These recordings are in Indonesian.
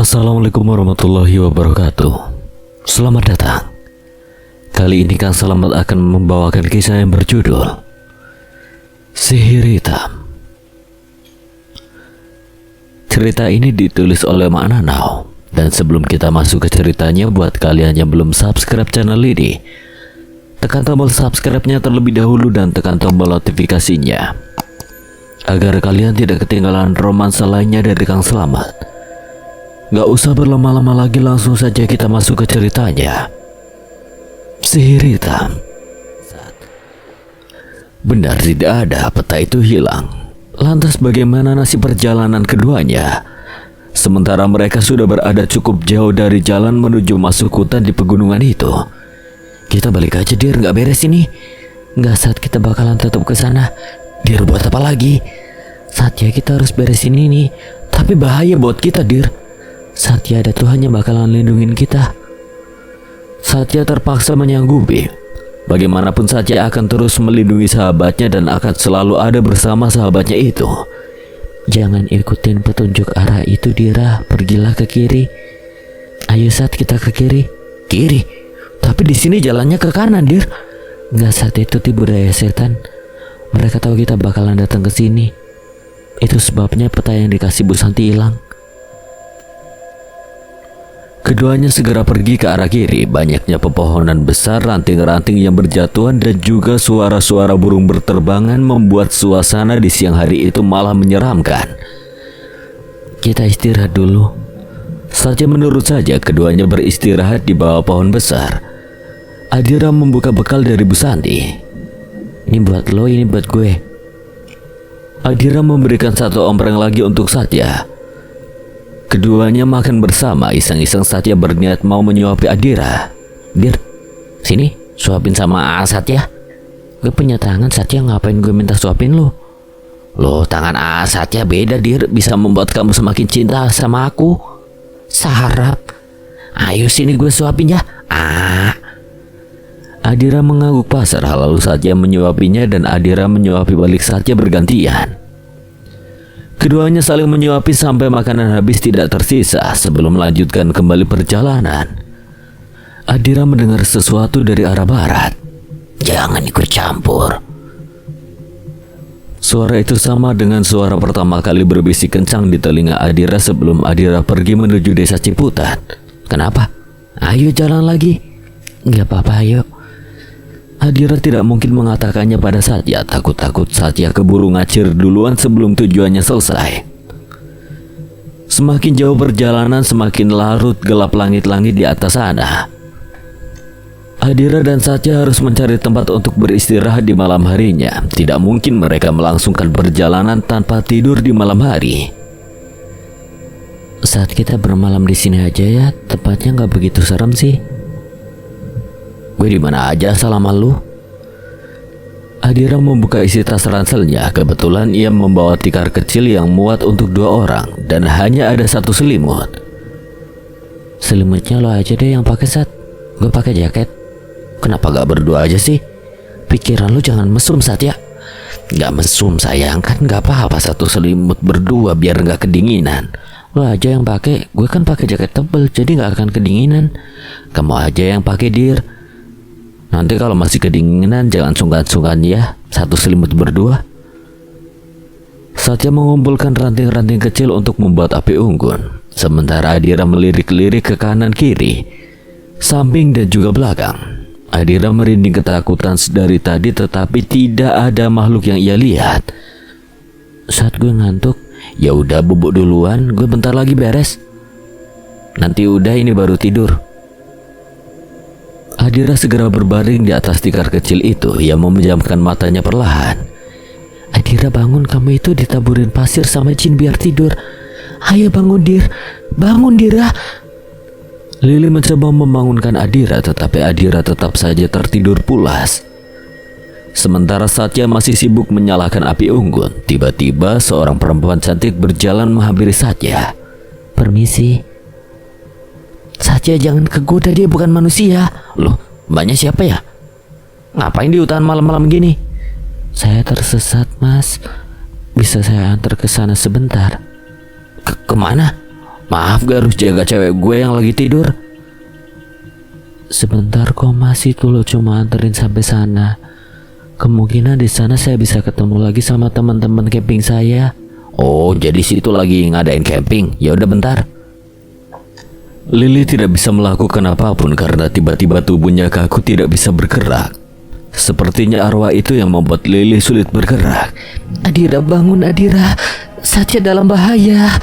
Assalamualaikum warahmatullahi wabarakatuh. Selamat datang. Kali ini Kang Selamat akan membawakan kisah yang berjudul Sihir Hitam. Cerita ini ditulis oleh Mak Nanau. Dan sebelum kita masuk ke ceritanya, buat kalian yang belum subscribe channel ini, tekan tombol subscribe-nya terlebih dahulu dan tekan tombol notifikasinya agar kalian tidak ketinggalan romansa lainnya dari Kang Selamat. Gak usah berlama-lama lagi, langsung saja kita masuk ke ceritanya. Sihir Hitam. Benar tidak ada, peta itu hilang. Lantas bagaimana nasib perjalanan keduanya? Sementara mereka sudah berada cukup jauh dari jalan menuju masuk hutan di pegunungan itu. Kita balik aja, Dir, gak beres ini. Gak, saat kita bakalan tetap ke sana. Dir, buat apa lagi? Satya, kita harus beresin ini. Tapi bahaya buat kita, Dir. Satya, ada Tuhan yang bakalan lindungin kita. Satya terpaksa menyanggupi. Bagaimanapun Satya akan terus melindungi sahabatnya dan akan selalu ada bersama sahabatnya itu. Jangan ikutin petunjuk arah itu, Dira. Pergilah ke kiri. Ayo, Sat, kita ke kiri. Kiri? Tapi di sini jalannya ke kanan, Dir. Enggak, Sat, itu tipu daya setan. Mereka tahu kita bakalan datang ke sini. Itu sebabnya peta yang dikasih Bu Santi hilang. Keduanya segera pergi ke arah kiri. Banyaknya pepohonan besar, ranting-ranting yang berjatuhan, dan juga suara-suara burung berterbangan membuat suasana di siang hari itu malah menyeramkan. Kita istirahat dulu. Saja menurut saja keduanya beristirahat di bawah pohon besar. Adira membuka bekal dari Bu Santi. Ini buat lo, ini buat gue. Adira memberikan satu ompreng lagi untuk Satya. Keduanya makan bersama. Iseng-iseng Satya berniat mau menyuapi Adira. Dir, sini, suapin sama Satya. Gue punya tangan, Satya, ngapain gue minta suapin lo? Loh, tangan Satya beda, Dir. Bisa membuat kamu semakin cinta sama aku. Sarap. Ayo sini, gue suapin ya. Adira mengangguk pasrah, lalu Satya menyuapinya dan Adira menyuapi balik Satya bergantian. Keduanya saling menyuapi sampai makanan habis tidak tersisa. Sebelum melanjutkan kembali perjalanan, Adira mendengar sesuatu dari arah barat. Jangan ikut campur. Suara itu sama dengan suara pertama kali berbisik kencang di telinga Adira sebelum Adira pergi menuju desa Ciputat. Kenapa? Ayo jalan lagi. Gak apa-apa, ayo. Adira tidak mungkin mengatakannya pada Satya. Takut-takut Satya keburu ngacir duluan sebelum tujuannya selesai. Semakin jauh perjalanan, semakin larut gelap langit-langit di atas sana. Adira dan Satya harus mencari tempat untuk beristirahat di malam harinya. Tidak mungkin mereka melangsungkan perjalanan tanpa tidur di malam hari. Saat kita bermalam di sini aja ya, tempatnya nggak begitu serem sih. Gue di mana aja selama lu? Adira membuka isi tas ranselnya. Kebetulan ia membawa tikar kecil yang muat untuk 2 orang dan hanya ada 1 selimut. Selimutnya lo aja deh yang pakai, Sat. Gue pakai jaket. Kenapa gak berdua aja sih? Pikiran lu jangan mesum, Sat, ya. Gak mesum sayang, kan gak apa-apa 1 selimut berdua biar gak kedinginan. Lo aja yang pakai, gue kan pakai jaket tebel jadi gak akan kedinginan. Kamu aja yang pakai, Dir. Nanti kalau masih kedinginan jangan sungkan-sungkan ya, 1 selimut berdua. Satya mengumpulkan ranting-ranting kecil untuk membuat api unggun. Sementara Adira melirik-lirik ke kanan kiri, samping dan juga belakang. Adira merinding ketakutan dari tadi, tetapi tidak ada makhluk yang ia lihat. Saat gue ngantuk, ya udah bubuk duluan, gue bentar lagi beres. Nanti udah ini baru tidur. Adira segera berbaring di atas tikar kecil itu. Ia memejamkan matanya perlahan. Adira bangun, kamu itu ditaburin pasir sama jin biar tidur. Ayo bangun, Dir. Bangun, Dira. Lili mencoba membangunkan Adira, tetapi Adira tetap saja tertidur pulas. Sementara Satya masih sibuk menyalakan api unggun. Tiba-tiba seorang perempuan cantik berjalan menghampiri Satya. Permisi. Satya, jangan kegoda, dia bukan manusia. Loh, mbaknya siapa ya? Ngapain di hutan malam-malam gini? Saya tersesat, Mas. Bisa saya antar ke sana sebentar? Kemana? Maaf, gue harus jaga cewek gue yang lagi tidur. Sebentar kok Mas, itu lo cuma anterin sampai sana. Kemungkinan di sana saya bisa ketemu lagi sama teman-teman camping saya. Oh, jadi situ lagi ngadain camping. Ya udah bentar. Lily tidak bisa melakukan apapun karena tiba-tiba tubuhnya kaku tidak bisa bergerak. Sepertinya arwah itu yang membuat Lily sulit bergerak. Adira, bangun Adira, Satya dalam bahaya.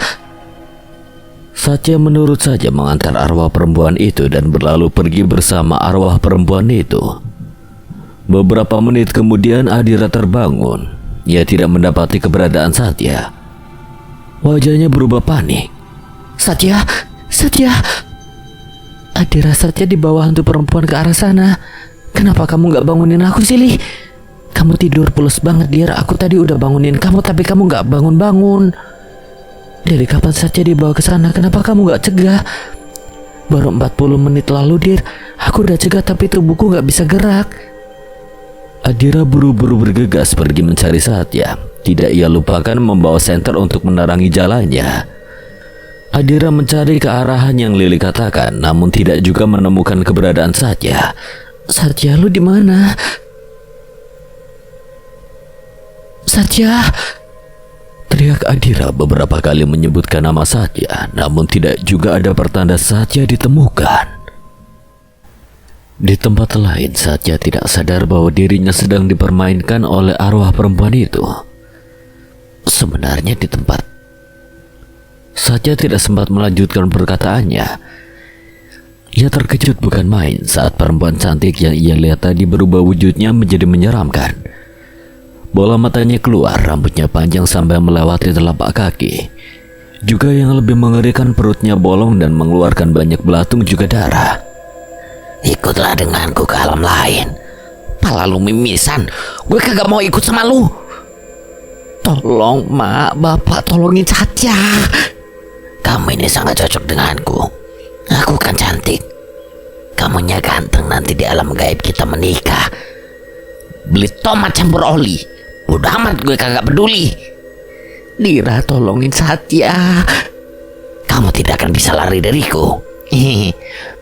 Satya menurut saja mengantar arwah perempuan itu dan berlalu pergi bersama arwah perempuan itu. Beberapa menit kemudian Adira terbangun. Ia tidak mendapati keberadaan Satya. Wajahnya berubah panik. Satya, Adira, Satya di bawah hantu perempuan ke arah sana. Kenapa kamu gak bangunin aku sih, Li? Kamu tidur pules banget, Dir. Aku tadi udah bangunin kamu tapi kamu gak bangun-bangun. Dari kapan Satya dibawa ke sana? Kenapa kamu gak cegah? Baru 40 menit lalu, Dir. Aku udah cegah tapi tubuhku gak bisa gerak. Adira buru-buru bergegas pergi mencari Satya. Tidak ia lupakan membawa senter untuk menerangi jalannya. Adira mencari ke arahan yang Lily katakan, namun tidak juga menemukan keberadaan Satya. Satya, lu di mana? Satya! Teriak Adira beberapa kali menyebutkan nama Satya, namun tidak juga ada pertanda Satya ditemukan. Di tempat lain, Satya tidak sadar bahwa dirinya sedang dipermainkan oleh arwah perempuan itu. Sebenarnya di tempat Satya tidak sempat melanjutkan perkataannya. Ia terkejut bukan main saat perempuan cantik yang ia lihat tadi berubah wujudnya menjadi menyeramkan. Bola matanya keluar, rambutnya panjang sampai melewati telapak kaki. Juga yang lebih mengerikan, perutnya bolong dan mengeluarkan banyak belatung juga darah. Ikutlah denganku ke alam lain. Pala lu mimisan, gue kagak mau ikut sama lu. Tolong mak, bapak tolongin Satya. Kamu ini sangat cocok denganku. Aku kan cantik, kamunya ganteng. Nanti di alam gaib kita menikah. Beli tomat campur oli. Udah amat, gue kagak peduli. Dira, tolongin Satya. Kamu tidak akan bisa lari dariku.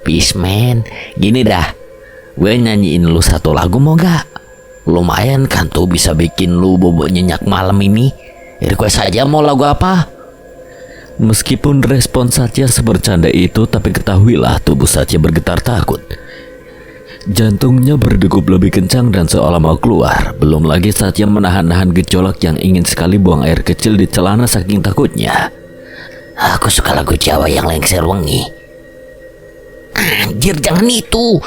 Peace man. Gini dah, gue nyanyiin lu satu lagu mau gak? Lumayan kan tuh, bisa bikin lu bobo nyenyak malam ini. Request saja mau lagu apa? Meskipun respon Satya sebercanda itu, tapi ketahuilah tubuh Satya bergetar takut. Jantungnya berdegup lebih kencang dan seolah mau keluar. Belum lagi Satya menahan-nahan gejolak yang ingin sekali buang air kecil di celana saking takutnya. Aku suka lagu Jawa yang lengser wengi. Anjir, jangan itu.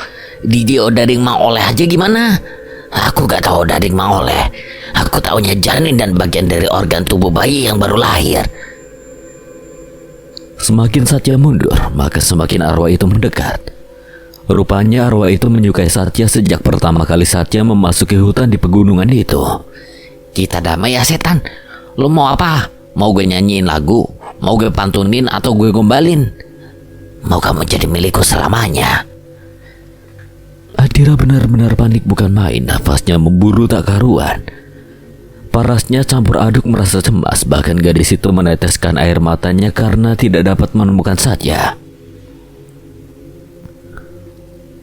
Didi Odading Mang Oleh aja gimana? Aku gak tahu Odading Mang Oleh. Aku taunya janin dan bagian dari organ tubuh bayi yang baru lahir. Semakin Satya mundur, maka semakin arwah itu mendekat. Rupanya arwah itu menyukai Satya sejak pertama kali Satya memasuki hutan di pegunungan itu. Kita damai ya setan. Lu mau apa? Mau gue nyanyiin lagu? Mau gue pantunin atau gue gombalin? Mau kamu jadi milikku selamanya? Adira benar-benar panik bukan main. Nafasnya memburu tak karuan. Parasnya campur aduk merasa cemas. Bahkan gadis itu meneteskan air matanya karena tidak dapat menemukan Satya.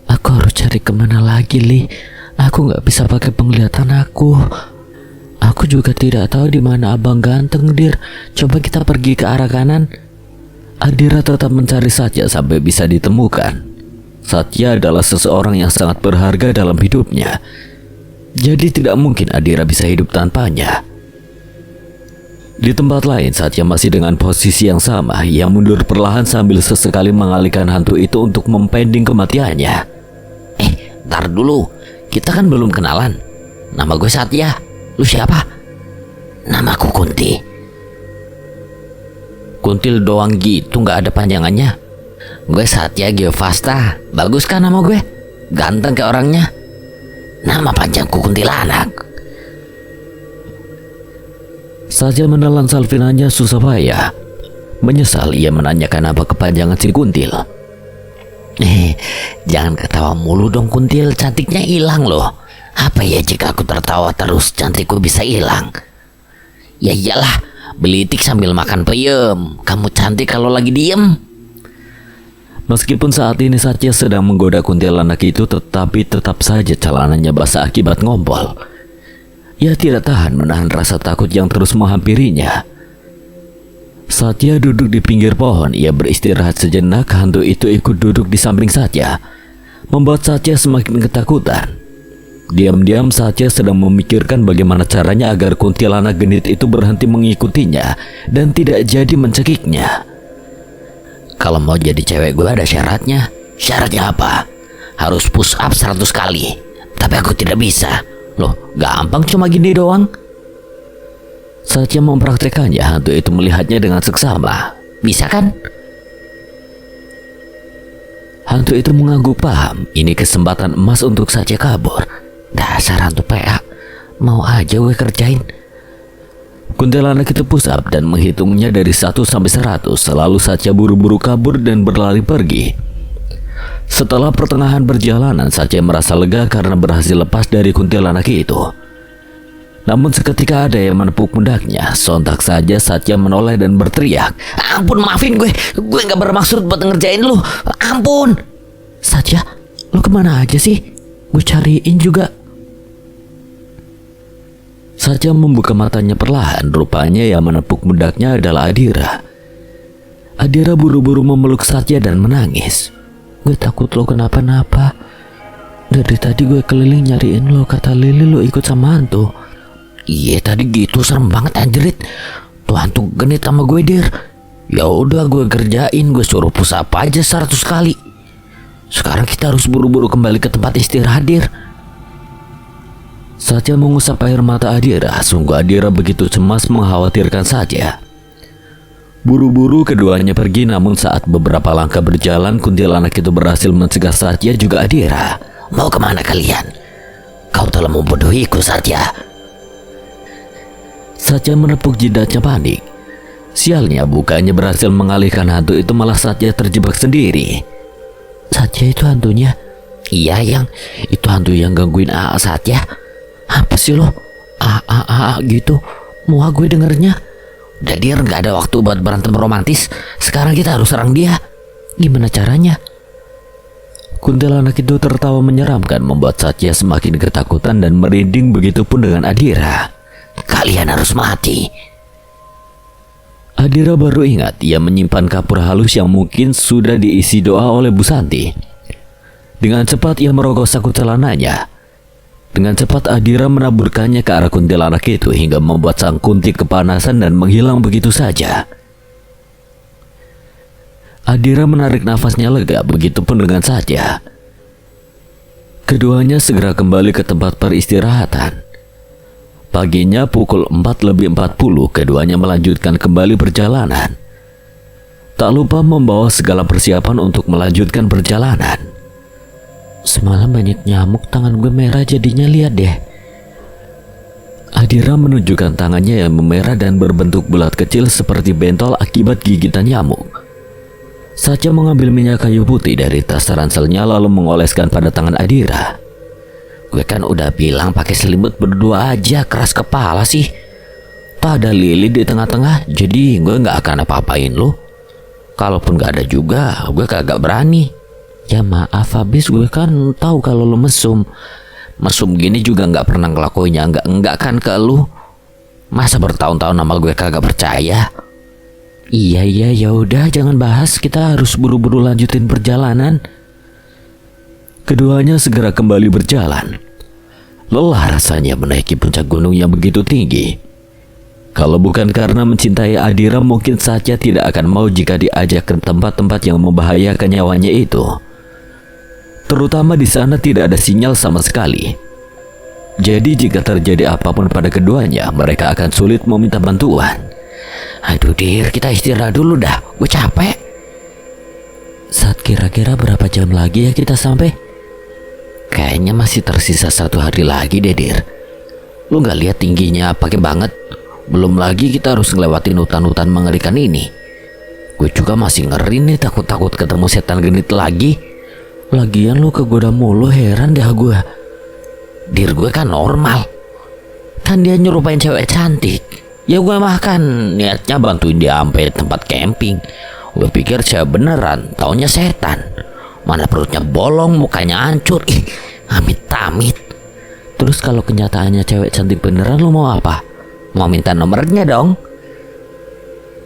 Aku harus cari kemana lagi, Li? Aku gak bisa pakai penglihatan aku. Aku juga tidak tahu di mana abang ganteng, Dir. Coba kita pergi ke arah kanan. Adira tetap mencari Satya sampai bisa ditemukan. Satya adalah seseorang yang sangat berharga dalam hidupnya. Jadi tidak mungkin Adira bisa hidup tanpanya. Di tempat lain, Satya masih dengan posisi yang sama. Ia mundur perlahan sambil sesekali mengalihkan hantu itu untuk mempending kematiannya. Ntar dulu, kita kan belum kenalan. Nama gue Satya. Lu siapa? Namaku Kunti. Kuntil doang gitu, gak ada panjangannya. Gue Satya Geovasta. Bagus kan nama gue? Ganteng kayak orangnya. Nama panjangku Kuntilanak. Saja menelan salvinanya susah payah. Menyesal ia menanyakan apa kepanjangan si Kuntil. Jangan ketawa mulu dong Kuntil, cantiknya hilang loh. Apa ya jika aku tertawa terus cantikku bisa hilang? Ya iyalah, Belitik sambil makan peyem. Kamu cantik kalau lagi diem. Meskipun saat ini Satya sedang menggoda kuntilanak itu, tetapi tetap saja celananya basah akibat ngompol. Ia tidak tahan menahan rasa takut yang terus menghampirinya. Satya duduk di pinggir pohon. Ia beristirahat sejenak. Hantu itu ikut duduk di samping Satya, membuat Satya semakin ketakutan. Diam-diam Satya sedang memikirkan bagaimana caranya agar kuntilanak genit itu berhenti mengikutinya dan tidak jadi mencekiknya. Kalau mau jadi cewek gue ada syaratnya. Syaratnya apa? Harus push up 100 kali. Tapi aku tidak bisa. Loh, gampang cuma gini doang. Satya mempraktekannya. Hantu itu melihatnya dengan seksama. Bisa kan? Hantu itu mengangguk paham. Ini kesempatan emas untuk Satya kabur. Dasar hantu PA. Mau aja gue kerjain. Kuntilanak itu push up dan menghitungnya dari 1 sampai 100. Selalu Satya buru-buru kabur dan berlari pergi. Setelah pertengahan perjalanan, Satya merasa lega karena berhasil lepas dari kuntilanak itu. Namun seketika ada yang menepuk pundaknya. Sontak saja Satya menoleh dan berteriak, "Ampun, maafin gue. Gue gak bermaksud buat ngerjain lu. Ampun." "Satya, lu kemana aja sih? Gue cariin juga." Satya membuka matanya perlahan. Rupanya yang menepuk pundaknya adalah Adira. Adira buru-buru memeluk Satya dan menangis. "Gue takut lo kenapa-napa. Dari tadi gue keliling nyariin lo. Kata Lili lo ikut sama hantu." "Iya tadi gitu, serem banget anjrit. Tuh hantu genit sama gue, Dir. Ya udah gue kerjain, gue suruh push up aja 100 kali. Sekarang kita harus buru-buru kembali ke tempat istirahat, Dir." Satya mengusap air mata Adira. Sungguh Adira begitu cemas mengkhawatirkan Satya. Buru-buru keduanya pergi, namun saat beberapa langkah berjalan, kuntilanak itu berhasil mencegah Satya juga Adira. "Mau kemana kalian? Kau telah membodohiku, Satya." Satya menepuk jidatnya panik. Sialnya, bukannya berhasil mengalihkan hantu itu, malah Satya terjebak sendiri. "Satya itu hantunya?" "Iya, yang itu hantu yang gangguin AA Satya." "Apa sih lo? Gitu. Muak gue dengernya." "Udah Dir, gak ada waktu buat berantem romantis. Sekarang kita harus serang dia." "Gimana caranya?" Kuntilanak itu tertawa menyeramkan, membuat Satya semakin ketakutan dan merinding. Begitupun dengan Adira. "Kalian harus mati." Adira baru ingat ia menyimpan kapur halus yang mungkin sudah diisi doa oleh Bu Santi. Dengan cepat ia merogoh saku celananya. Dengan cepat Adira menaburkannya ke arah kuntilanak itu hingga membuat sang kunti kepanasan dan menghilang begitu saja. Adira menarik nafasnya lega, begitupun dengan Satya. Keduanya segera kembali ke tempat peristirahatan. Paginya pukul 4:40 keduanya melanjutkan kembali perjalanan. Tak lupa membawa segala persiapan untuk melanjutkan perjalanan. "Semalam banyak nyamuk, tangan gue merah jadinya, lihat deh." Adira menunjukkan tangannya yang memerah dan berbentuk bulat kecil seperti bentol akibat gigitan nyamuk. Satya mengambil minyak kayu putih dari tas ranselnya lalu mengoleskan pada tangan Adira. "Gue kan udah bilang pakai selimut berdua aja, keras kepala sih. Tak ada Lili di tengah-tengah, jadi gue gak akan apa-apain lo. Kalaupun gak ada juga, gue kagak berani." "Ya maaf habis, gue kan tahu kalau lo mesum. Mesum gini juga gak pernah ngelakuinnya enggak kan ke lu. Masa bertahun-tahun nama gue kagak percaya?" Iya, ya udah jangan bahas, kita harus buru-buru lanjutin perjalanan." Keduanya segera kembali berjalan. Lelah rasanya menaiki puncak gunung yang begitu tinggi. Kalau bukan karena mencintai Adira, mungkin Satya tidak akan mau jika diajak ke tempat-tempat yang membahayakan nyawanya itu. Terutama di sana tidak ada sinyal sama sekali. Jadi jika terjadi apapun pada keduanya, mereka akan sulit meminta bantuan. "Aduh Dir, kita istirahat dulu dah, gue capek." "Saat kira-kira berapa jam lagi ya kita sampai?" "Kayaknya masih tersisa 1 hari lagi deh Dir. Lu gak lihat tingginya pakai banget? Belum lagi kita harus ngelewatin hutan-hutan mengerikan ini. Gue juga masih ngeri nih, takut-takut ketemu setan genit lagi. Lagian lu kegoda mulu, heran dah gue." "Dir, gue kan normal. Kan dia nyerupain cewek cantik. Ya gue mah kan niatnya bantuin dia sampai tempat camping. Gue pikir saya beneran, taunya setan. Mana perutnya bolong, mukanya hancur. Ih, amit-amit. Terus kalau kenyataannya cewek cantik beneran, lu mau apa? Mau minta nomornya dong.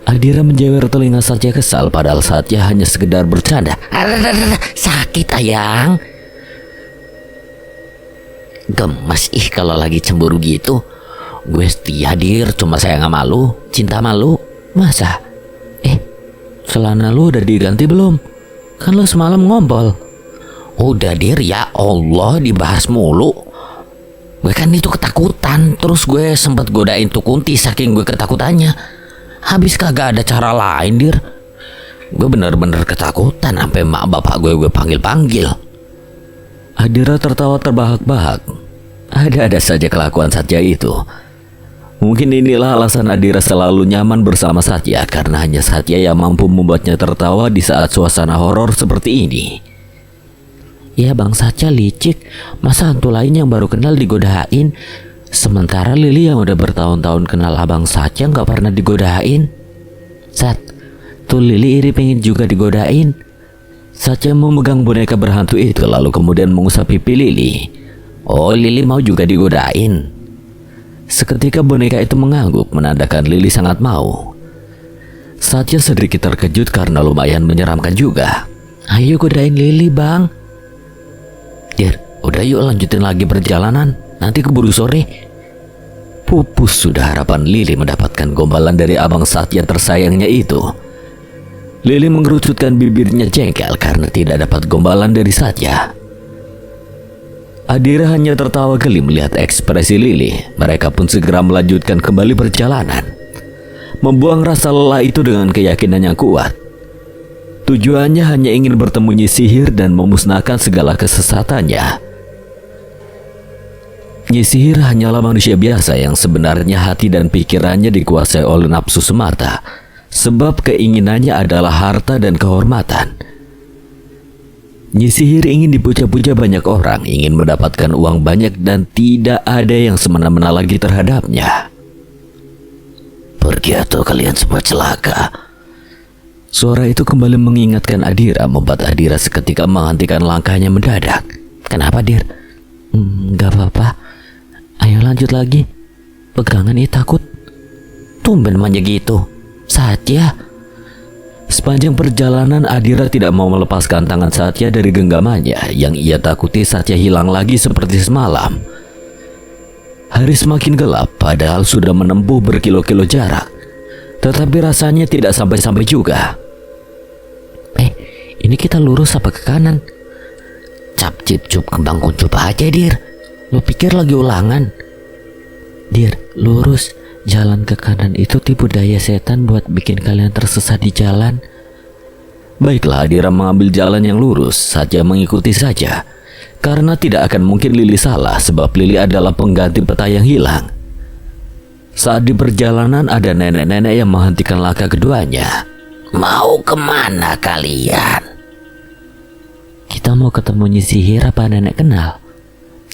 Adira menjewer telinga Satya kesal, padahal Satya hanya sekedar bercanda. Sakit ayang. Gemes kalau lagi cemburu gitu. Gue setia Dir, cuma saya nggak malu, cinta malu. Masa? Celana lu udah diganti belum? Kan lu semalam ngompol. Udah Dir, ya Allah dibahas mulu. Gue kan itu ketakutan, terus gue sempet godain tuh Kunti saking gue ketakutannya. Habis kagak ada cara lain Dir. Gue bener-bener ketakutan sampai mak bapak gue panggil-panggil. Adira tertawa terbahak-bahak. Ada-ada saja kelakuan Satya itu. Mungkin inilah alasan Adira selalu nyaman bersama Satya, karena hanya Satya yang mampu membuatnya tertawa di saat suasana horor seperti ini. Ya Bang Satya licik, masa hantu lain yang baru kenal digodain, sementara Lili yang udah bertahun-tahun kenal Abang Satya nggak pernah digodain. Sat, tuh Lili iri pengen juga digodain. Satya memegang boneka berhantu itu lalu kemudian mengusap pipi Lili. Oh, Lili mau juga digodain. Seketika boneka itu mengangguk menandakan Lili sangat mau. Satya sedikit terkejut karena lumayan menyeramkan juga. Ayo godain Lili Bang. Dir, udah yuk lanjutin lagi perjalanan, nanti keburu sore. Pupus sudah harapan Lili mendapatkan gombalan dari Abang Satya tersayangnya itu. Lili mengerucutkan bibirnya jengkel karena tidak dapat gombalan dari Satya. Adira hanya tertawa geli melihat ekspresi Lili. Mereka pun segera melanjutkan kembali perjalanan, membuang rasa lelah itu dengan keyakinan yang kuat. Tujuannya hanya ingin bertemu Nyi Sihir dan memusnahkan segala kesesatannya. Nyi Sihir hanyalah manusia biasa yang sebenarnya hati dan pikirannya dikuasai oleh nafsu semata, sebab keinginannya adalah harta dan kehormatan. Nyi Sihir ingin dipuja-puja banyak orang, ingin mendapatkan uang banyak dan tidak ada yang semena-mena lagi terhadapnya. Pergi atau kalian semua celaka. Suara itu kembali mengingatkan Adira, membuat Adira seketika menghentikan langkahnya mendadak. Kenapa Dir? Gak apa-apa. Ayo lanjut lagi. Pegangan takut. Tumben manja gitu. Satya. Sepanjang perjalanan Adira tidak mau melepaskan tangan Satya dari genggamannya. Yang ia takuti Satya hilang lagi seperti semalam. Hari semakin gelap padahal sudah menempuh berkilo-kilo jarak. Tetapi rasanya tidak sampai-sampai juga. Ini kita lurus apa ke kanan? Cap cip cup kembang kuncup aja Dir. Lu pikir lagi ulangan? Dir, lurus. Jalan ke kanan itu tipu daya setan buat bikin kalian tersesat di jalan. Baiklah, Adira mengambil jalan yang lurus. Satya mengikuti saja, karena tidak akan mungkin Lili salah, sebab Lili adalah pengganti peta yang hilang. Saat di perjalanan ada nenek-nenek yang menghentikan langkah keduanya. Mau kemana kalian? Kita mau ketemu Nyi Sihir, apa nenek kenal?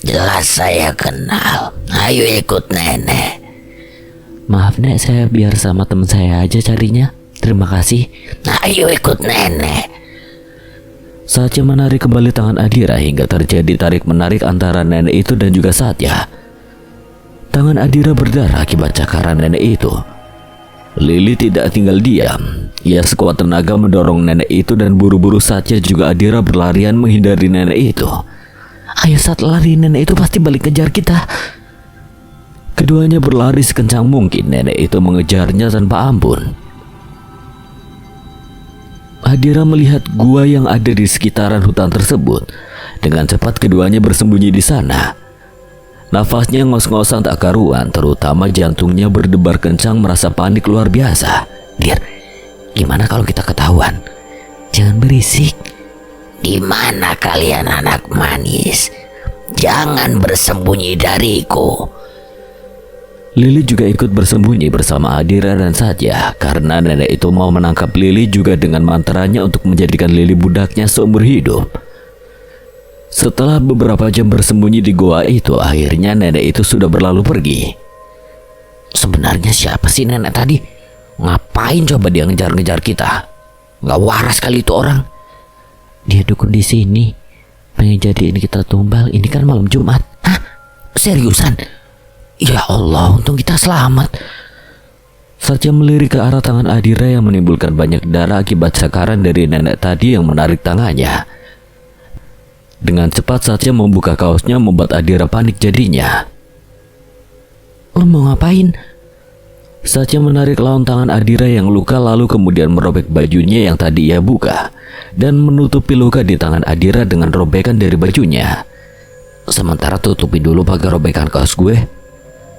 Jelas saya kenal. Ayo ikut nenek. Maaf Nek, saya biar sama teman saya aja carinya. Terima kasih. Ayo ikut nenek. Satya menarik kembali tangan Adira hingga terjadi tarik-menarik antara nenek itu dan juga Satya. Tangan Adira berdarah akibat cakaran nenek itu. Lili tidak tinggal diam. Ia sekuat tenaga mendorong nenek itu dan buru-buru Satya juga Adira berlarian menghindari nenek itu. Ayo Sat, lari, nenek itu pasti balik kejar kita. Keduanya berlari sekencang mungkin. Nenek itu mengejarnya tanpa ampun. Adira melihat gua yang ada di sekitaran hutan tersebut. Dengan cepat keduanya bersembunyi di sana. Nafasnya ngos-ngosan tak karuan, terutama jantungnya berdebar kencang merasa panik luar biasa. Dir, gimana kalau kita ketahuan? Jangan berisik. Di mana kalian anak manis? Jangan bersembunyi dariku. Lili juga ikut bersembunyi bersama Adira dan Satya karena nenek itu mau menangkap Lili juga dengan mantranya untuk menjadikan Lili budaknya seumur hidup. Setelah beberapa jam bersembunyi di goa itu, akhirnya nenek itu sudah berlalu pergi. Sebenarnya siapa sih nenek tadi? Ngapain coba dia ngejar-ngejar kita? Gak waras kali itu orang. Dia dukun di sini, pengen jadiin kita tumbal. Ini kan malam Jumat. Hah? Seriusan? Ya Allah, untung kita selamat. Satya melirik ke arah tangan Adira yang menimbulkan banyak darah akibat sakaran dari nenek tadi yang menarik tangannya. Dengan cepat Satya membuka kaosnya, membuat Adira panik jadinya. Lo mau ngapain? Satya menarik laun tangan Adira yang luka, lalu kemudian merobek bajunya yang tadi ia buka dan menutupi luka di tangan Adira dengan robekan dari bajunya. Sementara tutupi dulu pakai robekan kaos gue.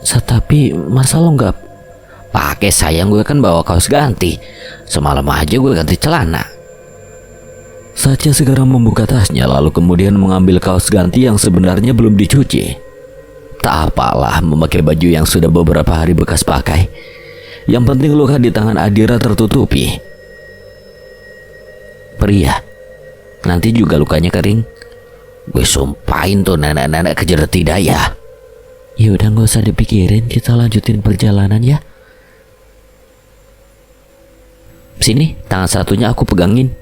Tapi masa lo nggak pakai? Sayang, gue kan bawa kaos ganti. Semalam aja gue ganti celana. Satya segera membuka tasnya, lalu kemudian mengambil kaos ganti yang sebenarnya belum dicuci. Tak apalah memakai baju yang sudah beberapa hari bekas pakai. Yang penting luka di tangan Adira tertutupi. Pria, nanti juga lukanya kering. Gue sumpahin tuh nenek-nenek kejar tidak ya. Ya udah, nggak usah dipikirin, kita lanjutin perjalanan ya. Sini, tangan satunya aku pegangin.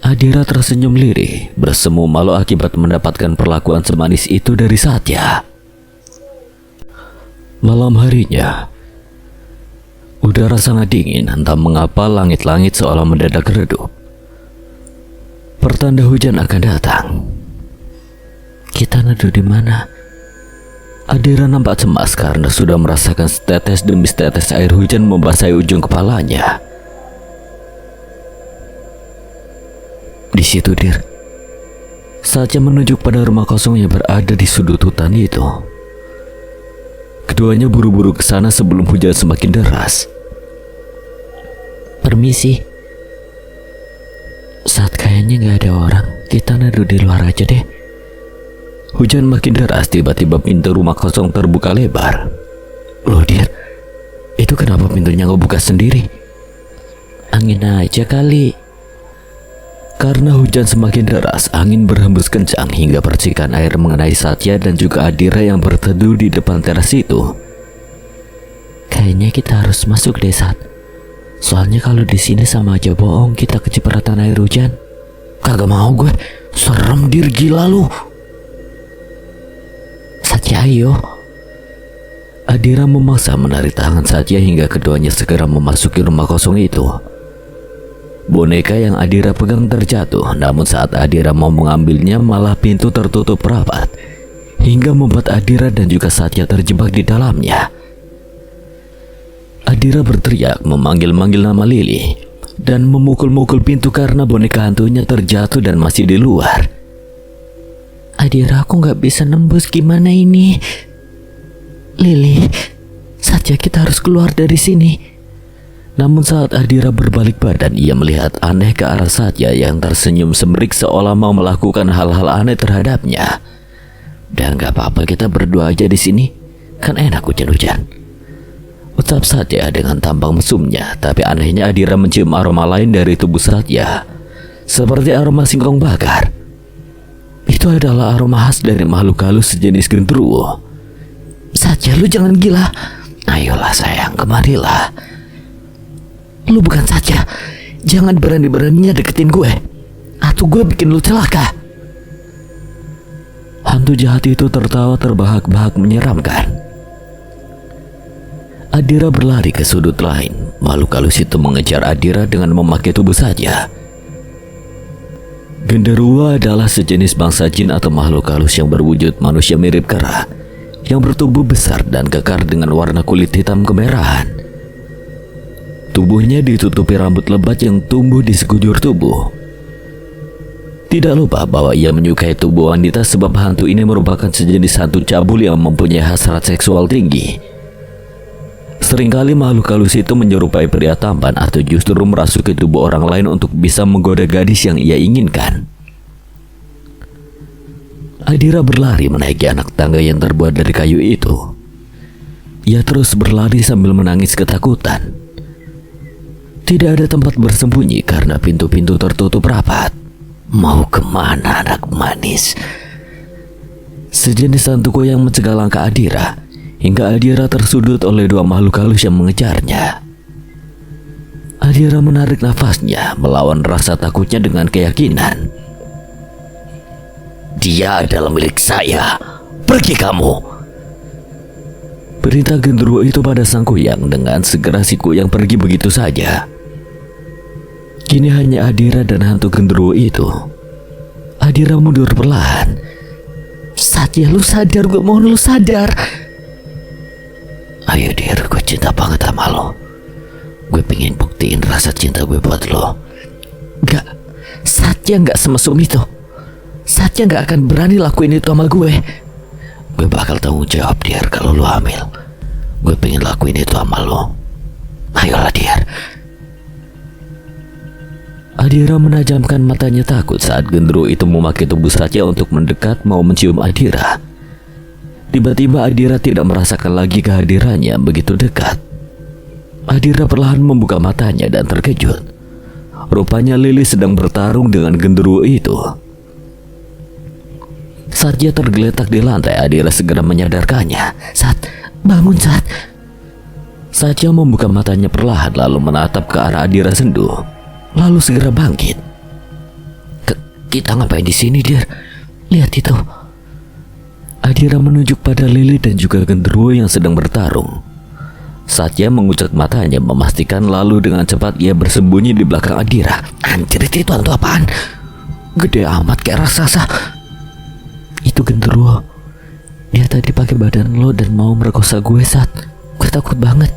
Adira tersenyum lirih, bersemu malu akibat mendapatkan perlakuan semanis itu dari Satya. Malam harinya, udara sangat dingin, entah mengapa langit-langit seolah mendadak redup. Pertanda hujan akan datang. Kita neduh di mana? Adira nampak cemas karena sudah merasakan setetes demi setetes air hujan membasahi ujung kepalanya. Di situ, Dir. Satya menunjuk pada rumah kosong yang berada di sudut hutan itu. Keduanya buru-buru ke sana sebelum hujan semakin deras. Permisi. Saat kayaknya nggak ada orang, kita neduh di luar aja deh. Hujan makin deras, tiba-tiba pintu rumah kosong terbuka lebar. Loh, Dir, itu kenapa pintunya nggak buka sendiri? Angin aja kali. Karena hujan semakin deras, angin berhembus kencang hingga percikan air mengenai Satya dan juga Adira yang berteduh di depan teras itu. Kayaknya kita harus masuk deh, Sat. Soalnya kalau di sini sama aja bohong, kita kecipratan air hujan. Kagak mau gue, serem, Dir, gila lu. Satya, ayo. Adira memaksa menarik tangan Satya hingga keduanya segera memasuki rumah kosong itu. Boneka yang Adira pegang terjatuh, namun saat Adira mau mengambilnya malah pintu tertutup rapat hingga membuat Adira dan juga Satya terjebak di dalamnya. Adira berteriak memanggil-manggil nama Lili dan memukul-mukul pintu karena boneka hantunya terjatuh dan masih di luar. Adira, aku nggak bisa nembus, gimana ini? Lili, Satya, kita harus keluar dari sini. Namun saat Adira berbalik badan, ia melihat aneh ke arah Satya yang tersenyum semerik seolah mau melakukan hal-hal aneh terhadapnya. Dan gak apa-apa, kita berdua aja di sini, kan enak hujan-hujan, ucap Satya dengan tampang mesumnya. Tapi anehnya Adira mencium aroma lain dari tubuh Satya, seperti aroma singkong bakar. Itu adalah aroma khas dari makhluk halus sejenis genderuwo. Satya, lu jangan gila. Ayolah sayang, kemarilah. Lu bukan Satya. Jangan berani-beraninya deketin gue, atau gue bikin lu celaka. Hantu jahat itu tertawa terbahak-bahak menyeramkan. Adira berlari ke sudut lain. Makhluk halus itu mengejar Adira dengan memakai tubuh Satya. Genderuwo adalah sejenis bangsa jin atau makhluk halus yang berwujud manusia mirip kera, yang bertubuh besar dan kekar dengan warna kulit hitam kemerahan. Tubuhnya ditutupi rambut lebat yang tumbuh di sekujur tubuh. Tidak lupa bahwa ia menyukai tubuh wanita sebab hantu ini merupakan sejenis hantu cabul yang mempunyai hasrat seksual tinggi. Seringkali makhluk halus itu menyerupai pria tampan atau justru merasuki tubuh orang lain untuk bisa menggoda gadis yang ia inginkan. Adira berlari menaiki anak tangga yang terbuat dari kayu itu. Ia terus berlari sambil menangis ketakutan. Tidak ada tempat bersembunyi karena pintu-pintu tertutup rapat. Mau kemana anak manis? Sejenis hantu yang mencegah langkah Adira hingga Adira tersudut oleh dua makhluk halus yang mengejarnya. Adira menarik nafasnya melawan rasa takutnya dengan keyakinan. Dia adalah milik saya. Pergi kamu. Perintah genderuwo itu pada sang kuyang. Dengan segera si kuyang pergi begitu saja. Kini hanya Adira dan hantu genderuwo itu. Adira mundur perlahan. Satya, lu sadar, gue mohon lu sadar. Ayo Dir, gue cinta banget sama lo. Gue pengen buktiin rasa cinta gue buat lo. Gak, Satya gak semesum itu. Satya gak akan berani lakuin itu sama gue. Gue bakal tanggung jawab Dir kalau lo hamil. Gue pengen lakuin itu sama lo. Ayolah Dir. Adira menajamkan matanya takut saat genderuwo itu memakai tubuh Satya untuk mendekat mau mencium Adira. Tiba-tiba Adira tidak merasakan lagi kehadirannya begitu dekat. Adira perlahan membuka matanya dan terkejut. Rupanya Lili sedang bertarung dengan genderuwo itu. Satya tergeletak di lantai. Adira segera menyadarkannya. Sat, bangun Sat. Satya membuka matanya perlahan lalu menatap ke arah Adira sendu. Lalu segera bangkit. Kita ngapain di sini, Dir? Lihat itu. Adira menunjuk pada Lili dan juga genderuwo yang sedang bertarung. Satya mengucek matanya memastikan, lalu dengan cepat ia bersembunyi di belakang Adira. Anjir, itu hantu apaan? Gede amat kayak raksasa. Itu genderuwo. Dia tadi pakai badan lo dan mau merkosa gue, Sat. Gue takut banget.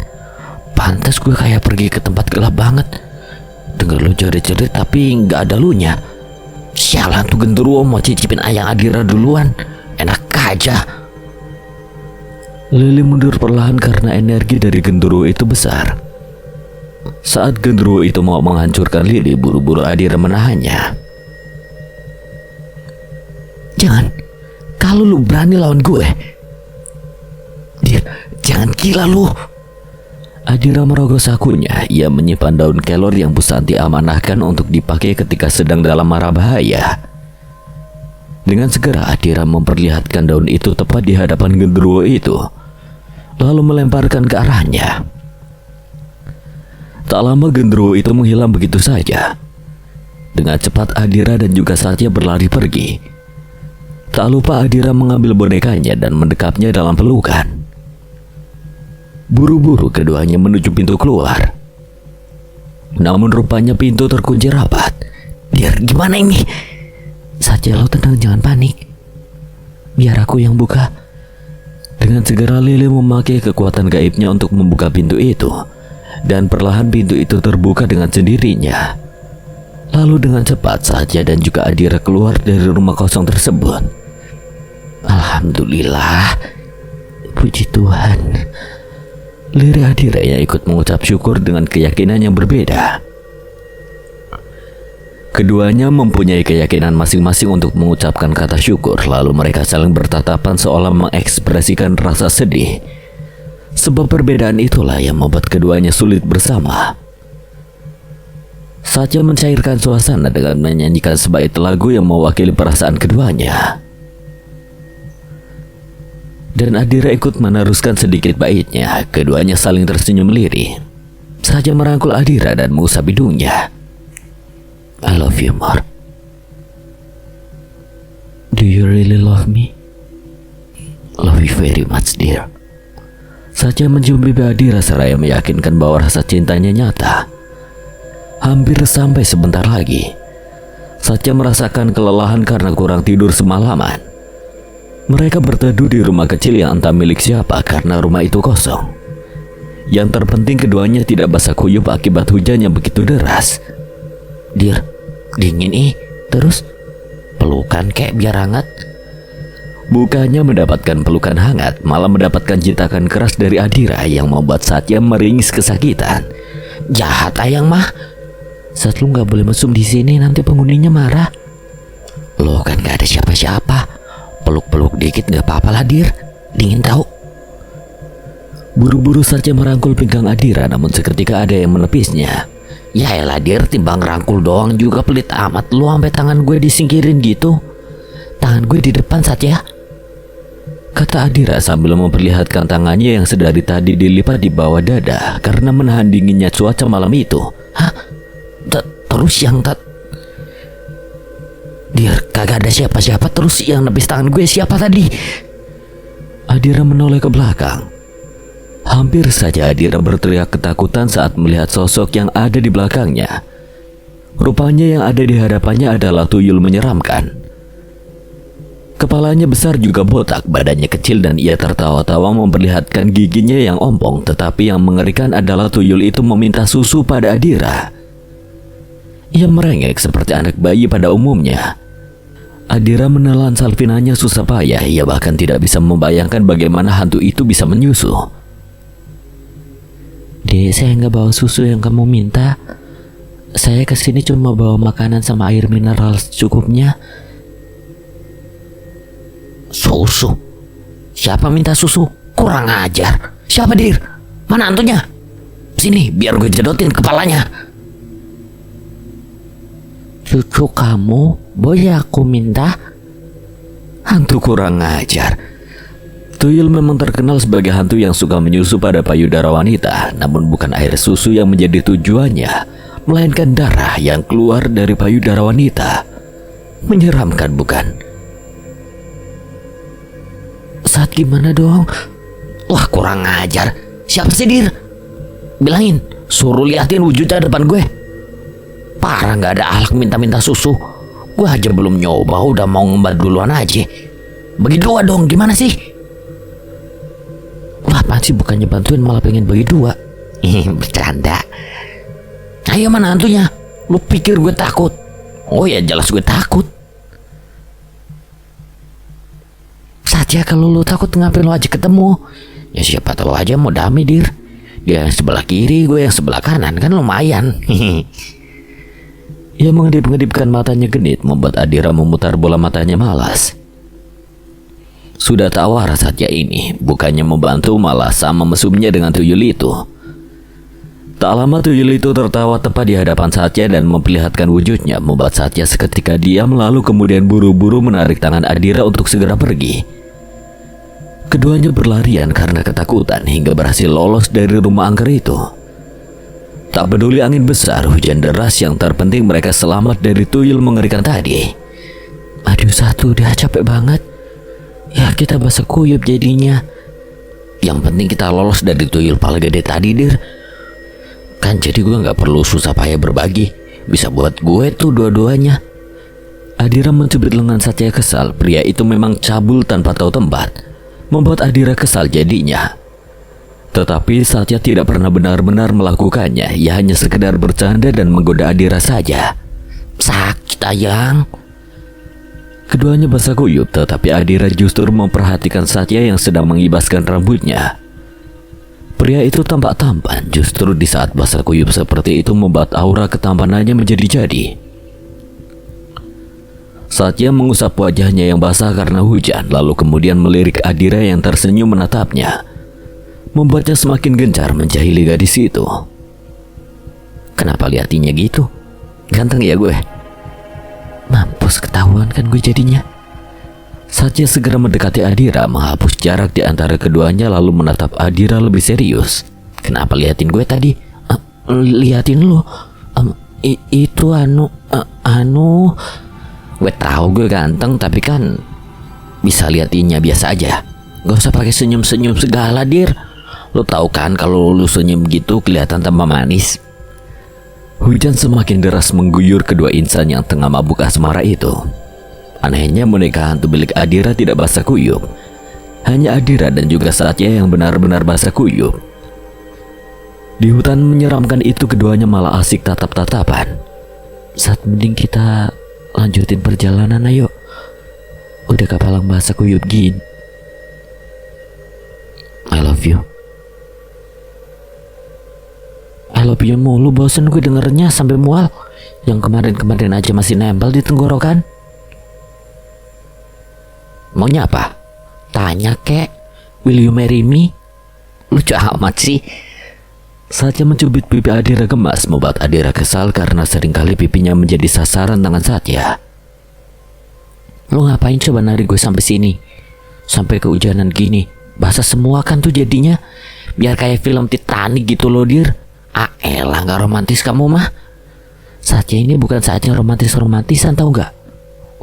Pantas gue kayak pergi ke tempat gelap banget. Dengar lo jerit-jerit tapi nggak ada lunya. Sialan tuh genderuwo mau cicipin ayang Adira duluan. Enak aja. Lili mundur perlahan karena energi dari genderuwo itu besar. Saat genderuwo itu mau menghancurkan Lili, buru-buru Adira menahannya. Jangan. Kalau lu berani lawan gue, Dir, jangan gila lu. Adira merogoh sakunya. Ia menyimpan daun kelor yang Bu Santi amanahkan untuk dipakai ketika sedang dalam mara bahaya. Dengan segera Adira memperlihatkan daun itu tepat di hadapan genderuwo itu, lalu melemparkan ke arahnya. Tak lama genderuwo itu menghilang begitu saja. Dengan cepat Adira dan juga Satya berlari pergi. Tak lupa Adira mengambil bonekanya dan mendekapnya dalam pelukan. Buru-buru keduanya menuju pintu keluar. Namun rupanya pintu terkunci rapat. Dir, gimana ini? Satya, lo tenang, jangan panik. Biar aku yang buka. Dengan segera Lili memakai kekuatan gaibnya untuk membuka pintu itu. Dan perlahan pintu itu terbuka dengan sendirinya. Lalu dengan cepat Satya dan juga Adira keluar dari rumah kosong tersebut. Alhamdulillah. Puji Tuhan. Lirik Adira yang ikut mengucap syukur dengan keyakinan yang berbeda. Keduanya mempunyai keyakinan masing-masing untuk mengucapkan kata syukur. Lalu mereka saling bertatapan seolah mengekspresikan rasa sedih. Sebab perbedaan itulah yang membuat keduanya sulit bersama. Satya mencairkan suasana dengan menyanyikan sebaik lagu yang mewakili perasaan keduanya. Dan Adira ikut meneruskan sedikit baitnya. Keduanya saling tersenyum lirih. Satya merangkul Adira dan mengusap hidungnya. I love you more. Do you really love me? Love you very much, dear. Satya mencium pipi Adira seraya meyakinkan bahwa rasa cintanya nyata. Hampir sampai sebentar lagi. Satya merasakan kelelahan karena kurang tidur semalaman. Mereka berteduh di rumah kecil yang entah milik siapa karena rumah itu kosong. Yang terpenting keduanya tidak basah kuyup akibat hujan yang begitu deras. Dir, dingin terus pelukan kayak biar hangat. Bukannya mendapatkan pelukan hangat, malah mendapatkan citakan keras dari Adira yang membuat Satya meringis kesakitan. Jahat ayang mah. Sat, lu gak boleh mesum di sini, nanti penghuninya marah. Lo kan gak ada siapa-siapa. Peluk-peluk dikit gak apa-apa lah, Dir. Dingin tahu. Buru-buru Satya merangkul pinggang Adira, namun seketika ada yang menepisnya. Ya elah, Dir, timbang rangkul doang juga pelit amat. Lu sampai tangan gue disingkirin gitu. Tangan gue di depan, Satya. kata Adira sambil memperlihatkan tangannya yang sedari tadi dilipat di bawah dada karena menahan dinginnya cuaca malam itu. Hah? Terus yang Dir, kagak ada siapa-siapa, terus yang nepis tangan gue siapa tadi? Adira menoleh ke belakang. Hampir saja Adira berteriak ketakutan saat melihat sosok yang ada di belakangnya. Rupanya yang ada di hadapannya adalah tuyul menyeramkan. Kepalanya besar juga botak, badannya kecil dan ia tertawa-tawa memperlihatkan giginya yang ompong. Tetapi yang mengerikan adalah tuyul itu meminta susu pada Adira. Ia merengek seperti anak bayi pada umumnya. Adira menelan salvinanya susah payah. Ia bahkan tidak bisa membayangkan bagaimana hantu itu bisa menyusu. Dek, saya nggak bawa susu yang kamu minta. Saya kesini cuma bawa makanan sama air mineral secukupnya. Susu? Siapa minta susu? Kurang ajar. Siapa, Dir? Mana hantunya? Sini, biar gue jedotin kepalanya. Cucu kamu, boleh aku minta? Hantu kurang ajar. Tuyul memang terkenal sebagai hantu yang suka menyusu pada payudara wanita. Namun bukan air susu yang menjadi tujuannya, melainkan darah yang keluar dari payudara wanita. Menyeramkan bukan? Saat gimana dong? Wah, kurang ajar. Siapa sih, Dir? Bilangin, suruh liatin wujudnya depan gue. Parah, gak ada alak minta-minta susu. Gue aja belum nyoba udah mau ngembat duluan aja. Bagi dua dong, gimana sih? Wah, apaan sih, bukannya bantuin malah pengen bagi dua. Bercanda. Ayo, mana hantunya? Lu pikir gue takut? Oh ya, jelas gue takut. Saja kalau lu takut ngapain lu aja ketemu? Ya siapa tahu aja mau damai, Dir. Dia yang sebelah kiri, gue yang sebelah kanan, kan lumayan. Ia mengedip-ngedipkan matanya genit, membuat Adira memutar bola matanya malas. Sudah tawar Satya ini, bukannya membantu malah sama mesumnya dengan tuyul itu. Tak lama tuyul itu tertawa tepat di hadapan Satya dan memperlihatkan wujudnya, membuat Satya seketika diam lalu kemudian buru-buru menarik tangan Adira untuk segera pergi. Keduanya berlarian karena ketakutan hingga berhasil lolos dari rumah angker itu. Tak peduli angin besar, hujan deras, yang terpenting mereka selamat dari tuyul mengerikan tadi. Aduh, satu udah capek banget. Ya kita basah kuyup jadinya. Yang penting kita lolos dari tuyul pala gede tadi, Dir. Kan jadi gue gak perlu susah payah berbagi. Bisa buat gue tuh dua-duanya. Adira mencubit lengan Satya kesal. Pria itu memang cabul tanpa tahu tempat, membuat Adira kesal jadinya. Tetapi Satya tidak pernah benar-benar melakukannya. Ia hanya sekedar bercanda dan menggoda Adira saja. Sakit, Ayang. Keduanya basah kuyup, tetapi Adira justru memperhatikan Satya yang sedang mengibaskan rambutnya. Pria itu tampak tampan. Justru di saat basah kuyup seperti itu membuat aura ketampanannya menjadi-jadi. Satya mengusap wajahnya yang basah karena hujan, lalu kemudian melirik Adira yang tersenyum menatapnya, membuatnya semakin gencar menjahili gadis itu. Kenapa liatinya gitu? Ganteng ya gue? Mampus, ketahuan kan gue jadinya. Satya segera mendekati Adira, menghapus jarak di antara keduanya lalu menatap Adira lebih serius. Kenapa liatin gue tadi? Liatin lu. Itu anu. Gue tahu gue ganteng, tapi kan bisa liatinnya biasa aja. Gak usah pakai senyum-senyum segala, Dir. Lo tahu kan kalau lu senyum gitu kelihatan tambah manis. Hujan semakin deras mengguyur kedua insan yang tengah mabuk asmara itu. Anehnya boneka hantu milik Adira tidak basah kuyup. Hanya Adira dan juga Satya yang benar-benar basah kuyup. Di hutan menyeramkan itu keduanya malah asik tatap-tatapan. Saat mending kita lanjutin perjalanan, ayo. Udah kapalang basah kuyup gini. I love you. I love you mulu, bosen gue dengernya sampai mual. Yang kemarin-kemarin aja masih nempel di tenggorokan. Maunya apa? Tanya kek, will you marry me? Lucu amat sih. Satya mencubit pipi Adira gemas, membuat Adira kesal karena seringkali pipinya menjadi sasaran tangan Satya. Lu ngapain coba narik gue sampai sini? Sampai kehujanan gini, basah semua kan tuh jadinya. Biar kayak film Titanic gitu loh, Dir. Ah elah, gak romantis kamu mah. Saatnya ini bukan saatnya romantis-romantisan, tau gak?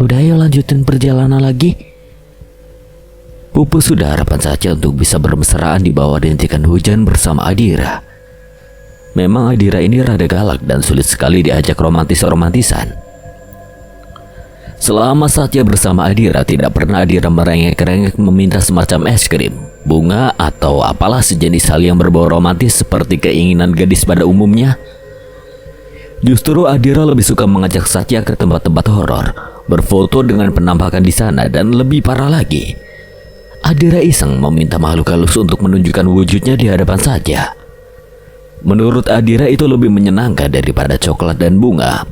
Udah ayo lanjutin perjalanan lagi. Pupus sudah harapan saja untuk bisa bermesraan di bawah rintikan hujan bersama Adira. Memang Adira ini rada galak dan sulit sekali diajak romantisan. Selama Satya bersama Adira, tidak pernah Adira merengek-rengek meminta semacam es krim, bunga, atau apalah sejenis hal yang berbau romantis seperti keinginan gadis pada umumnya. Justru Adira lebih suka mengajak Satya ke tempat-tempat horor, berfoto dengan penampakan di sana, dan lebih parah lagi, Adira iseng meminta makhluk halus untuk menunjukkan wujudnya di hadapan Satya. Menurut Adira itu lebih menyenangkan daripada coklat dan bunga,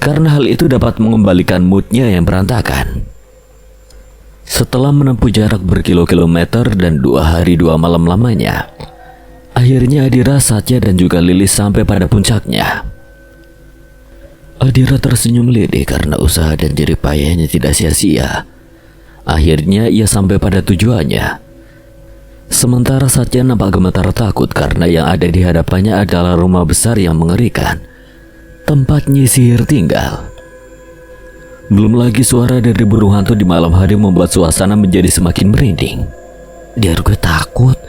karena hal itu dapat mengembalikan moodnya yang berantakan. Setelah menempuh jarak berkilo-kilometer dan 2 hari 2 malam lamanya, akhirnya Adira, Satya, dan juga Lilis sampai pada puncaknya. Adira tersenyum lirih karena usaha dan jerih payahnya tidak sia-sia. Akhirnya ia sampai pada tujuannya. Sementara Satya nampak gemetar takut karena yang ada di hadapannya adalah rumah besar yang mengerikan, tempat Nyi Sihir tinggal. Belum lagi suara dari burung hantu di malam hari membuat suasana menjadi semakin merinding. Dir, gue takut.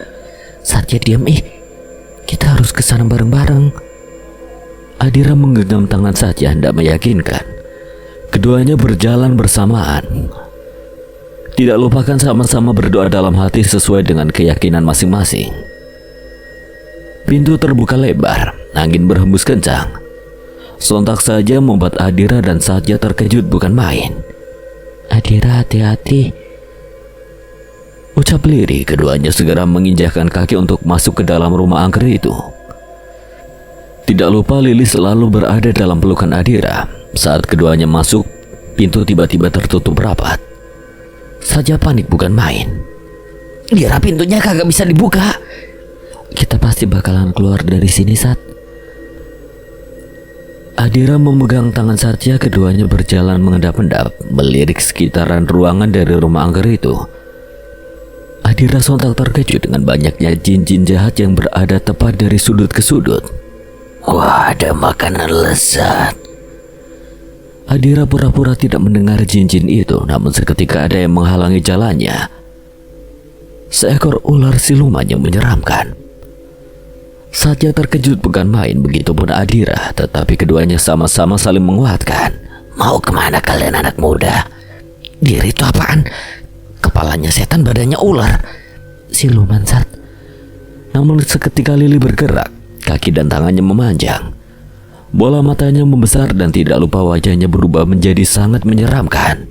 Satya diam, kita harus kesana bareng-bareng. Adira menggenggam tangan Satya hendak meyakinkan. Keduanya berjalan bersamaan. Tidak lupakan sama-sama berdoa dalam hati sesuai dengan keyakinan masing-masing. Pintu terbuka lebar, angin berhembus kencang. Sontak saja membuat Adira dan Satya terkejut bukan main. Adira, hati-hati. Ucap lirih, keduanya segera menginjakkan kaki untuk masuk ke dalam rumah angker itu. Tidak lupa Lilis selalu berada dalam pelukan Adira. Saat keduanya masuk, pintu tiba-tiba tertutup rapat. Satya panik bukan main. Dira, pintunya kagak bisa dibuka. Kita pasti bakalan keluar dari sini, Sat. Adira memegang tangan Satya, keduanya berjalan mengendap-endap, melirik sekitaran ruangan dari rumah angker itu. Adira sontak terkejut dengan banyaknya jin-jin jahat yang berada tepat dari sudut ke sudut. Wah, ada makanan lezat. Adira pura-pura tidak mendengar jin-jin itu, namun seketika ada yang menghalangi jalannya. Seekor ular siluman yang menyeramkan. Satya terkejut bukan main, begitupun Adira, tetapi keduanya sama-sama saling menguatkan. Mau kemana kalian anak muda? Diri itu apaan? Kepalanya setan, badannya ular. Siluman, Sat. Namun seketika Lili bergerak, kaki dan tangannya memanjang. Bola matanya membesar dan tidak lupa wajahnya berubah menjadi sangat menyeramkan.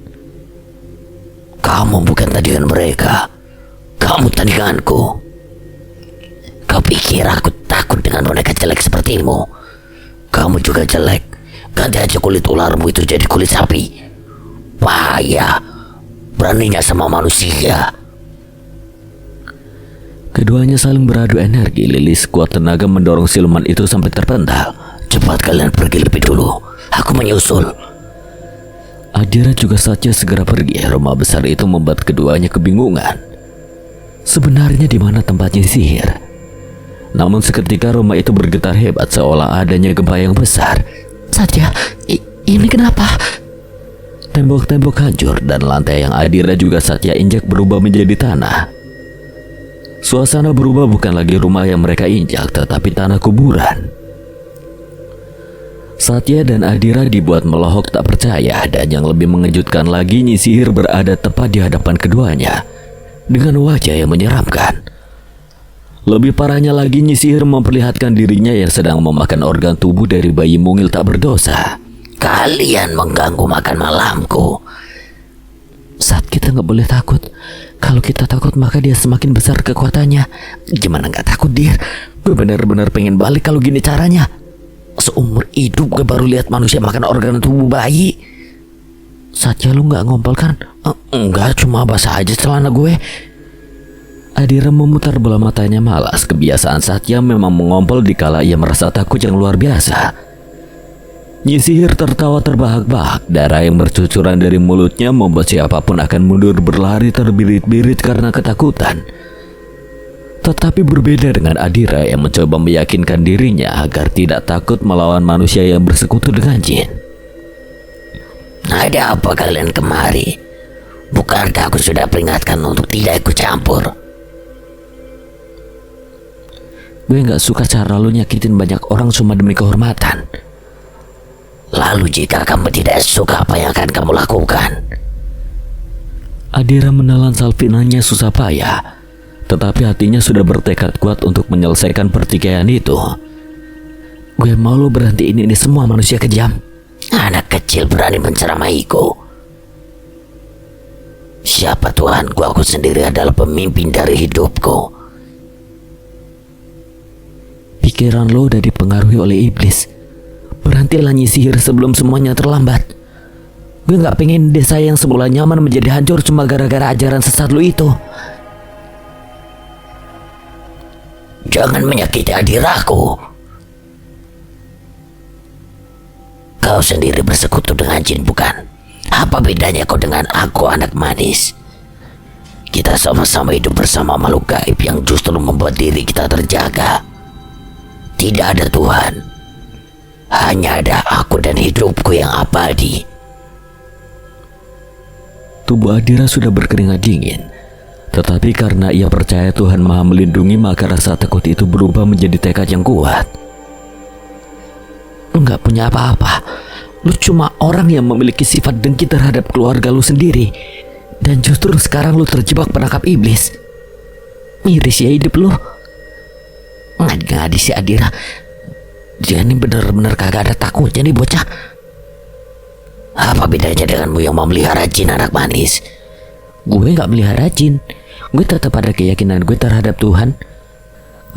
Kamu bukan tandingan mereka. Kamu tandinganku. Kau pikir aku takut dengan boneka jelek sepertimu? Kamu juga jelek. Ganti aja kulit ularmu itu jadi kulit sapi. Payah. Beraninya sama manusia. Keduanya saling beradu energi. Lilis kuat tenaga mendorong siluman itu sampai terpental. Cepat kalian pergi lebih dulu. Aku menyusul. Adira juga Satya segera pergi. Rumah besar itu membuat keduanya kebingungan. Sebenarnya di mana tempatnya sihir? Namun seketika rumah itu bergetar hebat seolah adanya gempa yang besar. Satya, ini kenapa? Tembok-tembok hancur dan lantai yang Adira juga Satya injak berubah menjadi tanah. Suasana berubah, bukan lagi rumah yang mereka injak, tetapi tanah kuburan. Satya dan Adira dibuat melohok tak percaya, dan yang lebih mengejutkan lagi, Nyi Sihir berada tepat di hadapan keduanya dengan wajah yang menyeramkan. Lebih parahnya lagi, Nyi Sihir memperlihatkan dirinya yang sedang memakan organ tubuh dari bayi mungil tak berdosa. Kalian mengganggu makan malamku. Saat kita nggak boleh takut. Kalau kita takut maka dia semakin besar kekuatannya. Gimana nggak takut, Dir? Gue bener-bener pengen balik kalau gini caranya. Seumur hidup gue baru lihat manusia makan organ tubuh bayi. Satya, lu nggak ngompol kan? Enggak, cuma basah aja celana gue. Adira memutar bola matanya malas. Kebiasaan Satya memang mengompol dikala ia merasa takut yang luar biasa. Nyisihir tertawa terbahak-bahak. Darah yang bercucuran dari mulutnya membuat siapapun akan mundur berlari terbirit-birit karena ketakutan. Tetapi berbeda dengan Adira yang mencoba meyakinkan dirinya agar tidak takut melawan manusia yang bersekutu dengan jin. Ada apa kalian kemari? Bukankah aku sudah peringatkan untuk tidak ikut campur? Gue gak suka cara lu nyakitin banyak orang cuma demi kehormatan. Lalu jika kamu tidak suka, apa yang akan kamu lakukan? Adira menelan Salvinanya susah payah, tetapi hatinya sudah bertekad kuat untuk menyelesaikan pertikaian itu. Gue mau lu berhentiin ini semua manusia kejam. Anak kecil berani menceramaiku. Siapa Tuhanku? Aku sendiri adalah pemimpin dari hidupku. Pikiran lo udah dipengaruhi oleh iblis. Berhentilah nyisihir sebelum semuanya terlambat. Gue gak pengen desa yang semula nyaman menjadi hancur cuma gara-gara ajaran sesat lo itu. Jangan menyakiti Adiraku. Kau sendiri bersekutu dengan jin, bukan? Apa bedanya kau dengan aku, anak manis? Kita sama-sama hidup bersama makhluk gaib yang justru membuat diri kita terjaga. Tidak ada Tuhan. Hanya ada aku dan hidupku yang abadi. Tubuh Adira sudah berkeringat dingin. Tetapi karena ia percaya Tuhan Maha melindungi, maka rasa takut itu berubah menjadi tekad yang kuat. Lu gak punya apa-apa. Lu cuma orang yang memiliki sifat dengki terhadap keluarga lu sendiri. Dan justru sekarang lu terjebak perangkap iblis. Miris ya hidup lu. Ngadi-ngadi si Adira. Dia ini bener-bener kagak ada takutnya nih bocah. Apa bedanya denganmu yang memelihara jin, anak manis? Gue gak melihara jin. Gue tetap ada keyakinan gue terhadap Tuhan.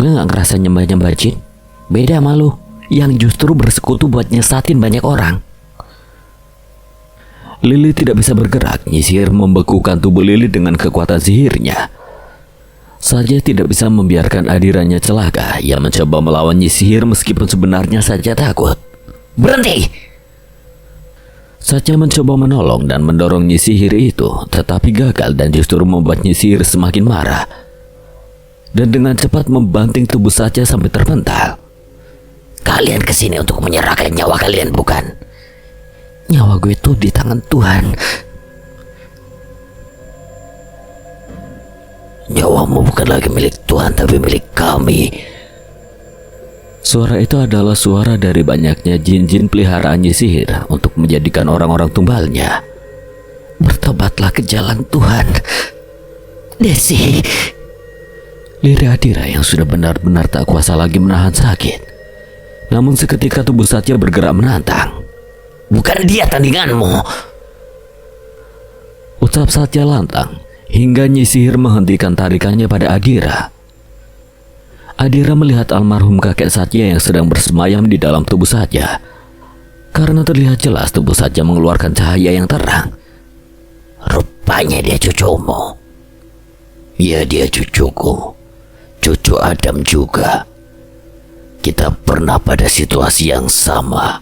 Gue gak ngerasa nyembah-nyembah jin. Beda sama lu yang justru bersekutu buat nyesatin banyak orang. Lili tidak bisa bergerak. Nyisihir membekukan tubuh Lili dengan kekuatan sihirnya. Saja tidak bisa membiarkan Adiranya celaka. Ia mencoba melawan Nyisihir meskipun sebenarnya saja takut. Berhenti! Saja mencoba menolong dan mendorong Nyisihir itu, tetapi gagal dan justru membuat Nyisihir semakin marah. Dan dengan cepat membanting tubuh Saja sampai terpental. Kalian kesini untuk menyerahkan nyawa kalian, bukan? Nyawa gue tuh di tangan Tuhan. Nyawamu bukan lagi milik Tuhan, tapi milik kami. Suara itu adalah suara dari banyaknya jin-jin peliharaan Nyisihir untuk menjadikan orang-orang tumbalnya. Bertobatlah ke jalan Tuhan, Desi. Lirik Adira yang sudah benar-benar tak kuasa lagi menahan sakit. Namun seketika tubuh Satya bergerak menantang. Bukan dia tandinganmu. Ucap Satya lantang hingga Nyisihir menghentikan tarikannya pada Adira. Adira melihat almarhum kakek Satya yang sedang bersemayam di dalam tubuh Satya. Karena terlihat jelas tubuh Satya mengeluarkan cahaya yang terang. Rupanya dia cucumu. Ya, dia cucuku. Cucu Adam juga. Kita pernah pada situasi yang sama,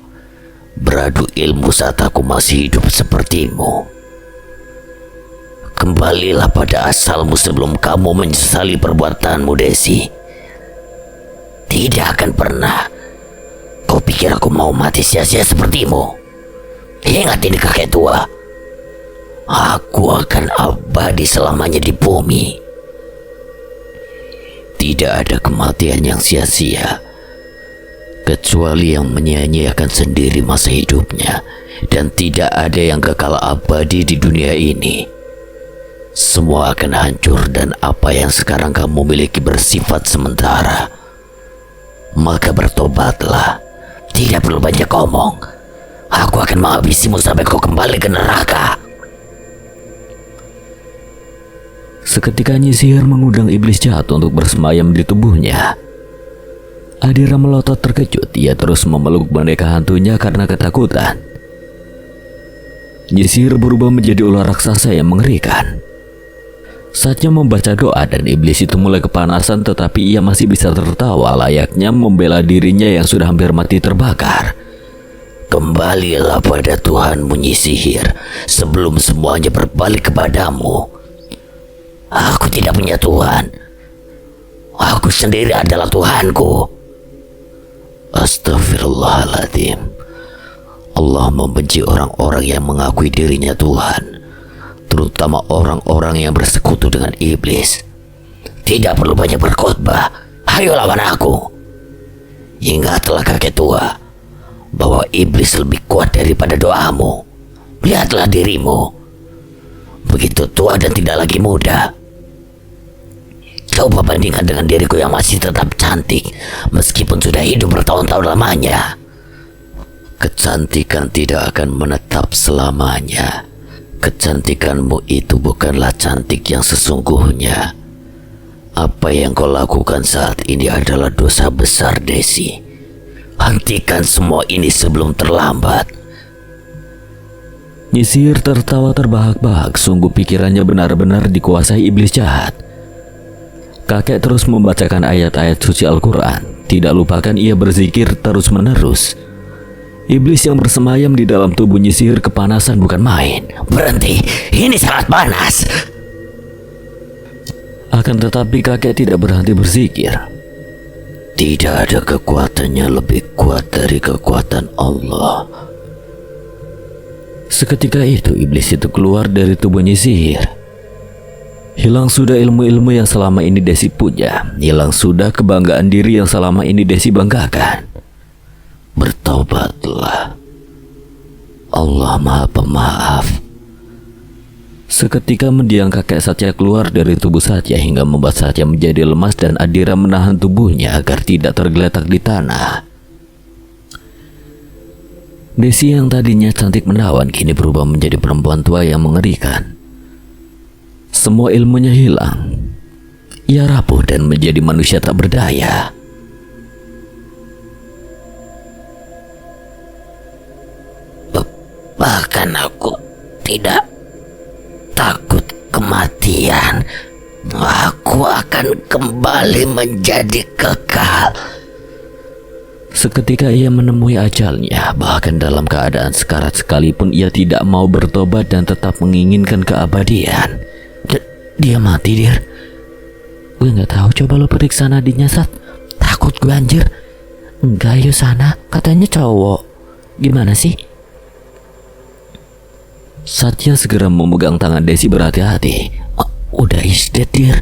beradu ilmu saat aku masih hidup sepertimu. Kembalilah pada asalmu sebelum kamu menyesali perbuatanmu, Desi. Tidak akan pernah. Kau pikir aku mau mati sia-sia sepertimu? Ingat ini, kakek tua. Aku akan abadi selamanya di bumi. Tidak ada kematian yang sia-sia, kecuali yang menyia-nyiakan sendiri masa hidupnya, dan tidak ada yang kekal abadi di dunia ini. Semua akan hancur dan apa yang sekarang kamu miliki bersifat sementara. Maka bertobatlah. Tidak perlu banyak omong. Aku akan menghabisimu sampai kau kembali ke neraka. Seketika Nyisihir mengundang iblis jahat untuk bersemayam di tubuhnya. Adira melotot terkejut. Ia terus memeluk boneka hantunya karena ketakutan. Nyisihir berubah menjadi ular raksasa yang mengerikan. Saatnya membaca doa dan iblis itu mulai kepanasan, tetapi ia masih bisa tertawa layaknya membela dirinya yang sudah hampir mati terbakar. Kembalilah pada Tuhanmu Nyi Sihir sebelum semuanya berbalik kepadamu. Aku tidak punya Tuhan. Aku sendiri adalah Tuhanku. Astagfirullahaladzim. Allah membenci orang-orang yang mengakui dirinya Tuhan, terutama orang-orang yang bersekutu dengan iblis. Tidak perlu banyak berkhotbah. Ayo lawan aku. Ingatlah kakek tua bahwa iblis lebih kuat daripada doamu. Lihatlah dirimu, begitu tua dan tidak lagi muda. Coba bandingkan dengan diriku yang masih tetap cantik meskipun sudah hidup bertahun-tahun lamanya. Kecantikan tidak akan menetap selamanya. Kecantikanmu itu bukanlah cantik yang sesungguhnya. Apa yang kau lakukan saat ini adalah dosa besar, Desi. Hentikan semua ini sebelum terlambat. Nyi Sihir tertawa terbahak-bahak, sungguh pikirannya benar-benar dikuasai iblis jahat. Kakek terus membacakan ayat-ayat suci Al-Quran. Tidak lupakan ia berzikir terus-menerus. Iblis yang bersemayam di dalam tubuh Nyi Sihir kepanasan bukan main. Berhenti, ini sangat panas. Akan tetapi kakek tidak berhenti berzikir. Tidak ada kekuatan yang lebih kuat dari kekuatan Allah. Seketika itu iblis itu keluar dari tubuh Nyi Sihir. Hilang sudah ilmu-ilmu yang selama ini Desi punya. Hilang sudah kebanggaan diri yang selama ini Desi banggakan. Bertobatlah. Allah Maha Pemaaf. Seketika mendiang kakek Satya keluar dari tubuh Satya hingga membuat Satya menjadi lemas dan Adira menahan tubuhnya agar tidak tergeletak di tanah. Desi yang tadinya cantik menawan kini berubah menjadi perempuan tua yang mengerikan. Semua ilmunya hilang. Ia rapuh dan menjadi manusia tak berdaya. Bahkan aku tidak takut kematian. Aku akan kembali menjadi kekal. Seketika ia menemui ajalnya. Bahkan dalam keadaan sekarat sekalipun ia tidak mau bertobat dan tetap menginginkan keabadian. Dia mati, Dir. Gue gak tahu, coba lo periksa nadinya, Sat. Takut gue anjir. Enggak, yuk sana. Katanya cowok. Gimana sih? Satya segera memegang tangan Desi berhati-hati. Udah isdet, Dir.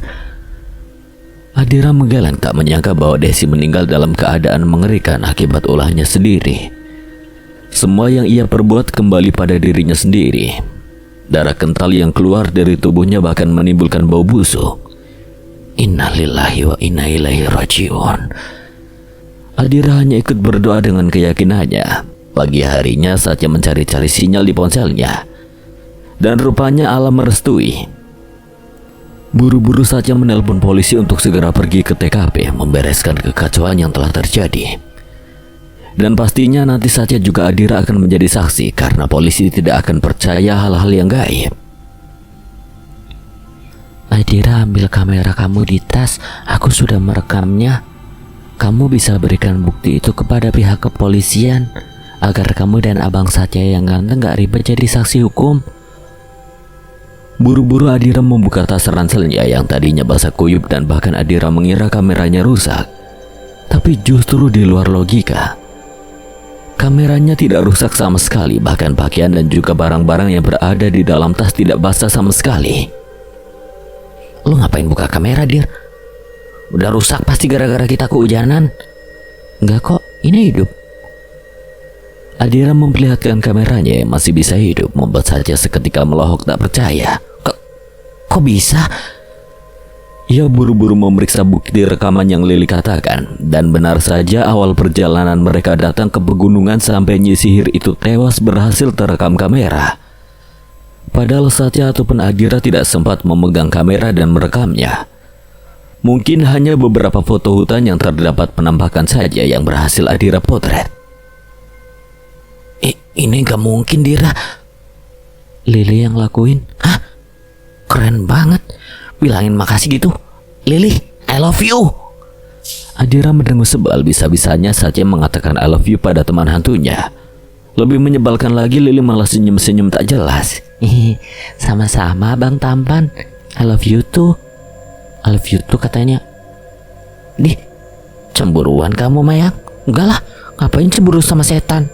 Adira menggeleng tak menyangka bahwa Desi meninggal dalam keadaan mengerikan akibat ulahnya sendiri. Semua yang ia perbuat kembali pada dirinya sendiri. Darah kental yang keluar dari tubuhnya bahkan menimbulkan bau busuk. Innalillahi wa inna ilaihi rajiun. Adira hanya ikut berdoa dengan keyakinannya. Pagi harinya Satya mencari-cari sinyal di ponselnya. Dan rupanya Allah merestui. Buru-buru Satya menelpon polisi untuk segera pergi ke TKP membereskan kekacauan yang telah terjadi. Dan pastinya nanti Satya juga Adira akan menjadi saksi karena polisi tidak akan percaya hal-hal yang gaib. Adira, ambil kamera kamu di tas. Aku sudah merekamnya. Kamu bisa berikan bukti itu kepada pihak kepolisian agar kamu dan abang Satya yang ganteng gak ribet jadi saksi hukum. Buru-buru Adira membuka tas ranselnya yang tadinya basah kuyup dan bahkan Adira mengira kameranya rusak. Tapi justru di luar logika. Kameranya tidak rusak sama sekali, bahkan pakaian dan juga barang-barang yang berada di dalam tas tidak basah sama sekali. Lu ngapain buka kamera, Dir? Udah rusak pasti gara-gara kita kehujanan. Enggak kok, ini hidup. Adira memperlihatkan kameranya yang masih bisa hidup, membuat Satya seketika melohok tak percaya. Kok bisa? Ia buru-buru memeriksa bukti rekaman yang Lili katakan. Dan benar saja awal perjalanan mereka datang ke pegunungan sampai Nyi Sihir itu tewas berhasil terekam kamera. Padahal Satya ataupun Adira tidak sempat memegang kamera dan merekamnya. Mungkin hanya beberapa foto hutan yang terdapat penampakan saja yang berhasil Adira potret. Ini gak mungkin, Dira. Lili yang lakuin. Hah? Keren banget. Bilangin makasih gitu. Lili, I love you. Adira mendengus sebal bisa-bisanya Satya mengatakan I love you pada teman hantunya. Lebih menyebalkan lagi, Lili malah senyum-senyum tak jelas. Sama-sama Bang Tampan. I love you too. I love you too katanya. Dih, cemburuan kamu Mayang? Enggak lah, ngapain cemburu sama setan?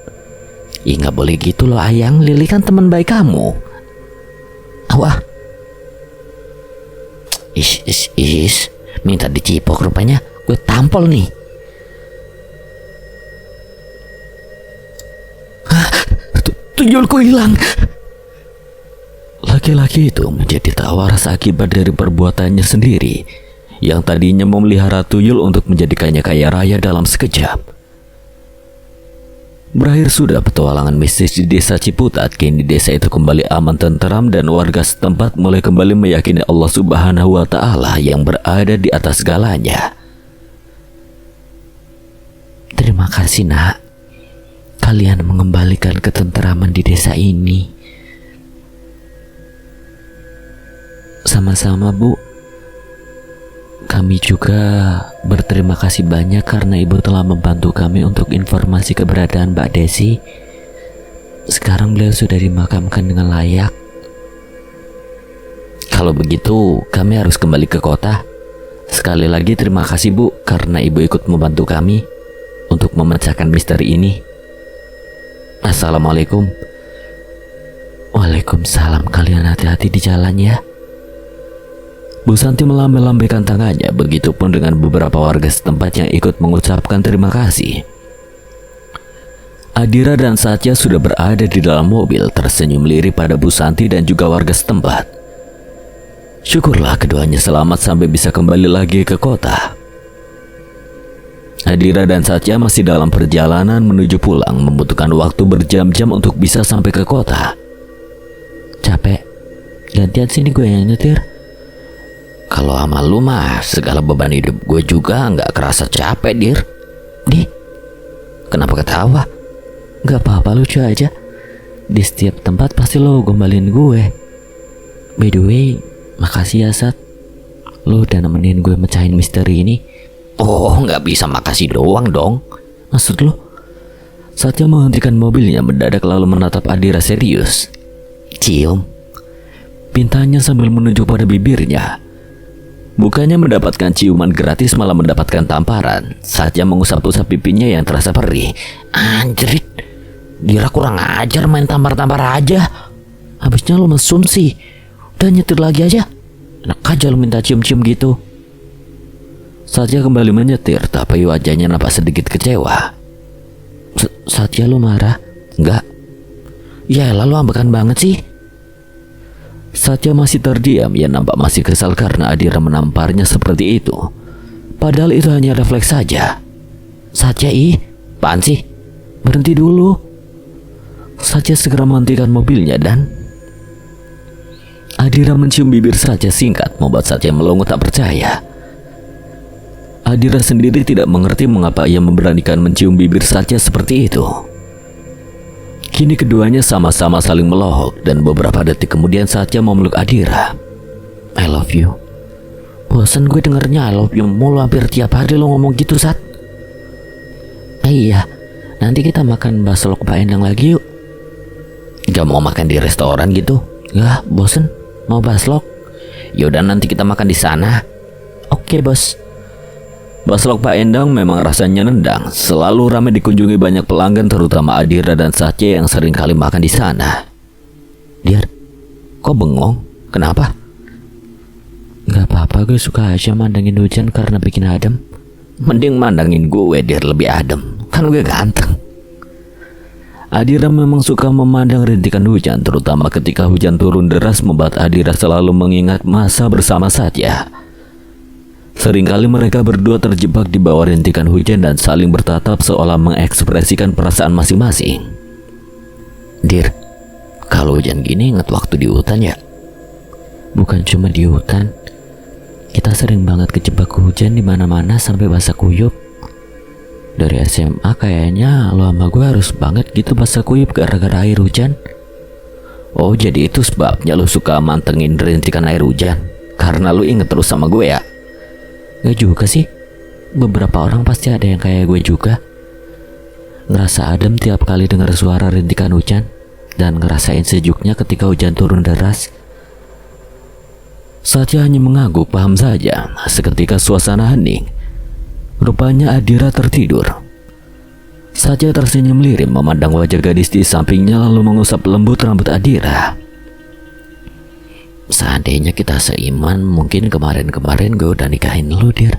Ih, nggak boleh gitu loh Ayang. Lili kan teman baik kamu. Wah. Is. Minta dicipok rupanya. Gue tampol nih. Tuyulku hilang. Laki-laki itu menjadi tak waras akibat dari perbuatannya sendiri, yang tadinya memelihara tuyul untuk menjadikannya kaya raya dalam sekejap. Berakhir sudah petualangan mistis di desa Ciputat. Kini desa itu kembali aman tenteram dan warga setempat mulai kembali meyakini Allah Subhanahu wa Ta'ala yang berada di atas segalanya. Terima kasih nak. Kalian mengembalikan ketenteraman di desa ini. Sama-sama Bu. Kami juga berterima kasih banyak karena Ibu telah membantu kami untuk informasi keberadaan Mbak Desi. Sekarang beliau sudah dimakamkan dengan layak. Kalau begitu, kami harus kembali ke kota. Sekali lagi terima kasih Bu, karena Ibu ikut membantu kami untuk memecahkan misteri ini. Assalamualaikum. Waalaikumsalam. Kalian hati-hati di jalan ya. Bu Santi melambai-lambaikan tangannya, begitupun dengan beberapa warga setempat yang ikut mengucapkan terima kasih. Adira dan Satya sudah berada di dalam mobil, tersenyum lirih pada Bu Santi dan juga warga setempat. Syukurlah keduanya selamat sampai bisa kembali lagi ke kota. Adira dan Satya masih dalam perjalanan menuju pulang, membutuhkan waktu berjam-jam untuk bisa sampai ke kota. Capek. Gantian sini gue yang nyetir. Kalau sama lu mah segala beban hidup gue juga nggak kerasa capek, Dir. Di, Kenapa ketawa? gak apa-apa, lucu aja. Di setiap tempat pasti lo gombalin gue. By the way, makasih ya Sat. Lo udah nemenin gue mecahin misteri ini. Oh, nggak bisa makasih doang dong. Maksud lo? Satya menghentikan mobilnya mendadak lalu menatap Adira serius. Cium. Pintanya sambil menunjuk pada bibirnya. Bukannya mendapatkan ciuman gratis, malah mendapatkan tamparan. Satya mengusap-usap pipinya yang terasa perih. Anjrit, Dira kurang ajar main tampar-tampar aja. Habisnya lo mesum sih. Udah nyetir lagi aja. Enak aja lo minta cium-cium gitu. Satya kembali menyetir, tapi wajahnya nampak sedikit kecewa. Satya lo marah? Enggak. Ya lalu ambekan banget sih. Satya masih terdiam, ia nampak masih kesal karena Adira menamparnya seperti itu. Padahal itu hanya refleks saja. Satya Apaan sih? berhenti dulu. Satya segera menghentikan mobilnya dan Adira mencium bibir Satya singkat, membuat Satya melongo tak percaya. Adira sendiri tidak mengerti mengapa ia memberanikan mencium bibir Satya seperti itu. Kini keduanya sama-sama saling melohok dan beberapa detik kemudian Satya memeluk Adira. I love you. Bosan gue dengernya I love you mulu, hampir tiap hari lo ngomong gitu Sat. Iya, nanti kita makan bakso Pak Endang lagi yuk. Gak mau makan di restoran gitu? Gak, bosen. Mau baslok? Yaudah nanti kita makan di sana. Oke bos. Baslok Pak Endang memang rasanya nendang, selalu ramai dikunjungi banyak pelanggan terutama Adira dan Satya yang sering kali makan di sana. Dir, kok bengong? Kenapa? Gak apa-apa, gue suka aja mandangin hujan karena bikin adem. Mending mandangin gue, Dir, lebih adem. Kan gue ganteng. Adira memang suka memandang rintikan hujan, terutama ketika hujan turun deras, membuat Adira selalu mengingat masa bersama Satya. Seringkali mereka berdua terjebak di bawah rintikan hujan dan saling bertatap seolah mengekspresikan perasaan masing-masing. Dir, kalau hujan gini inget waktu di hutan ya? Bukan cuma di hutan, kita sering banget kejebak hujan di mana-mana sampai basah kuyup. Dari SMA kayaknya lo sama gue harus banget gitu basah kuyup gara-gara air hujan. Oh, jadi itu sebabnya lo suka mantengin rintikan air hujan? Karena lo inget terus sama gue ya? Gak juga sih. Beberapa orang pasti ada yang kayak gue juga. ngerasa adem tiap kali dengar suara rintikan hujan, dan ngerasain sejuknya ketika hujan turun deras. Satya hanya mengangguk paham saja. Seketika suasana hening. Rupanya Adira tertidur. Satya tersenyum lirih memandang wajah gadis di sampingnya lalu mengusap lembut rambut Adira. Seandainya kita seiman, mungkin kemarin-kemarin gue udah nikahin lu, Dir.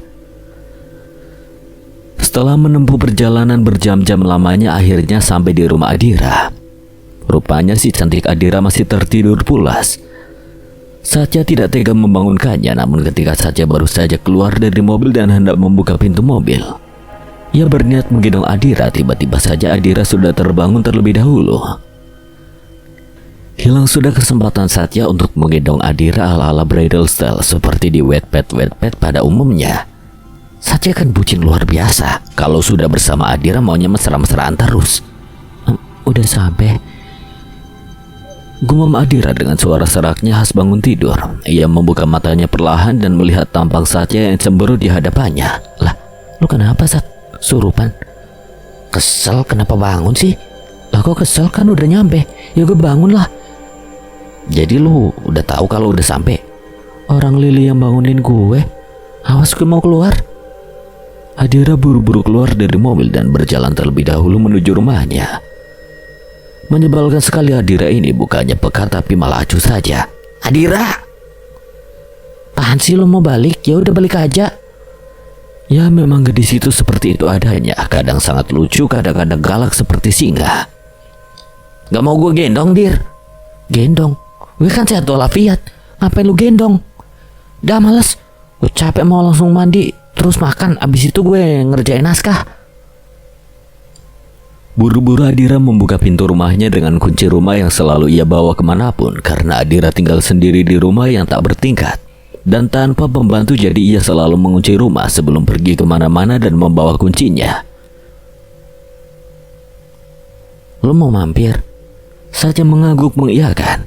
Setelah menempuh perjalanan berjam-jam lamanya, akhirnya sampai di rumah Adira. Rupanya si cantik Adira masih tertidur pulas. Satya tidak tega membangunkannya, namun ketika Satya baru saja keluar dari mobil dan hendak membuka pintu mobil, ia berniat menggendong Adira. Tiba-tiba saja Adira sudah terbangun terlebih dahulu. Hilang sudah kesempatan Satya untuk menggendong Adira ala-ala bridal style seperti di Wattpad pada umumnya. Satya kan bucin luar biasa. Kalau sudah bersama Adira maunya mesra-mesraan terus. Udah sampai. Gumam Adira dengan suara seraknya khas bangun tidur. Ia membuka matanya perlahan dan melihat tampang Satya yang cemberut di hadapannya. Lah, lu kenapa, Sat? Surupan? Kesel kenapa bangun sih? Lah kok kesel, kan udah nyampe. Ya gue bangun lah. Jadi lu udah tahu kalau udah sampai? Orang Lili yang bangunin gue. Awas gue mau keluar. Adira buru-buru keluar dari mobil dan berjalan terlebih dahulu menuju rumahnya. Menyebalkan sekali Adira ini, bukannya peka tapi malah acuh saja. Adira! Apaan sih, lo mau balik? Ya udah balik aja. Ya memang gadis itu seperti itu adanya. Kadang sangat lucu, kadang-kadang galak seperti singa. Gak mau gue gendong, Dir. Gendong? Gue kan sehat walafiat. Ngapain lu gendong? Udah males. Gue capek mau langsung mandi, terus makan. Abis itu gue ngerjain naskah. Buru-buru Adira membuka pintu rumahnya dengan kunci rumah yang selalu ia bawa kemanapun. Karena Adira tinggal sendiri di rumah yang tak bertingkat dan tanpa pembantu, jadi ia selalu mengunci rumah sebelum pergi kemana-mana dan membawa kuncinya. Lu mau mampir? Saja mengangguk mengiyakan.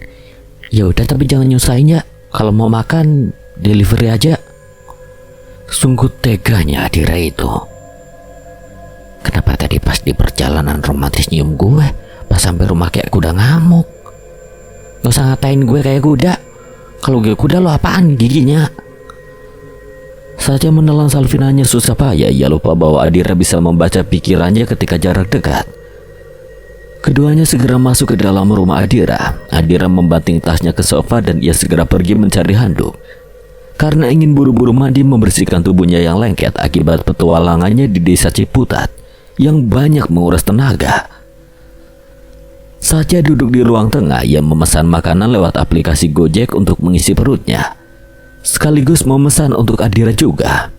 Ya udah, tapi jangan nyusahin ya. Kalau mau makan delivery aja. Sungguh teganya Adira itu. Kenapa tadi pas di perjalanan romantis nyium gue, pas sampai rumah kayak kuda ngamuk? Gak usah ngatain gue kayak kuda. Kalau gue kuda, lo apaan giginya? Saja menelan salvinanya susah payah. Ia lupa bahwa Adira bisa membaca pikirannya ketika jarak dekat. Keduanya segera masuk ke dalam rumah Adira. Adira membanting tasnya ke sofa dan ia segera pergi mencari handuk. Karena ingin buru-buru mandi membersihkan tubuhnya yang lengket akibat petualangannya di desa Ciputat yang banyak menguras tenaga. Saja duduk di ruang tengah, ia memesan makanan lewat aplikasi Gojek untuk mengisi perutnya. Sekaligus memesan untuk Adira juga.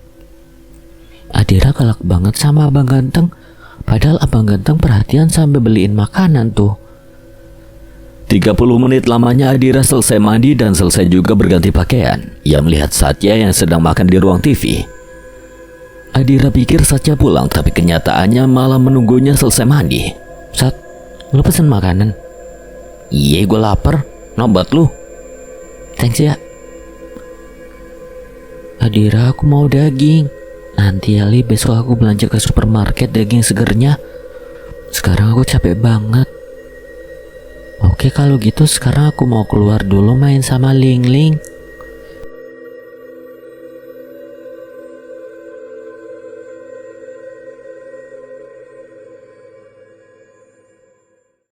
Adira galak banget sama Abang Ganteng. Padahal Abang Ganteng perhatian sampai beliin makanan tuh. 30 menit lamanya Adira selesai mandi dan selesai juga berganti pakaian. Ia melihat Satya yang sedang makan di ruang TV. Adira pikir Satya pulang, tapi kenyataannya malah menunggunya selesai mandi. Sat, lu pesen makanan? Iya, gue lapar. Nobat lu. Thanks ya. Adira, aku mau daging. Nanti ya, Li, besok aku belanja ke supermarket daging segernya. Sekarang aku capek banget. Oke, kalau gitu sekarang aku mau keluar dulu main sama Ling Ling.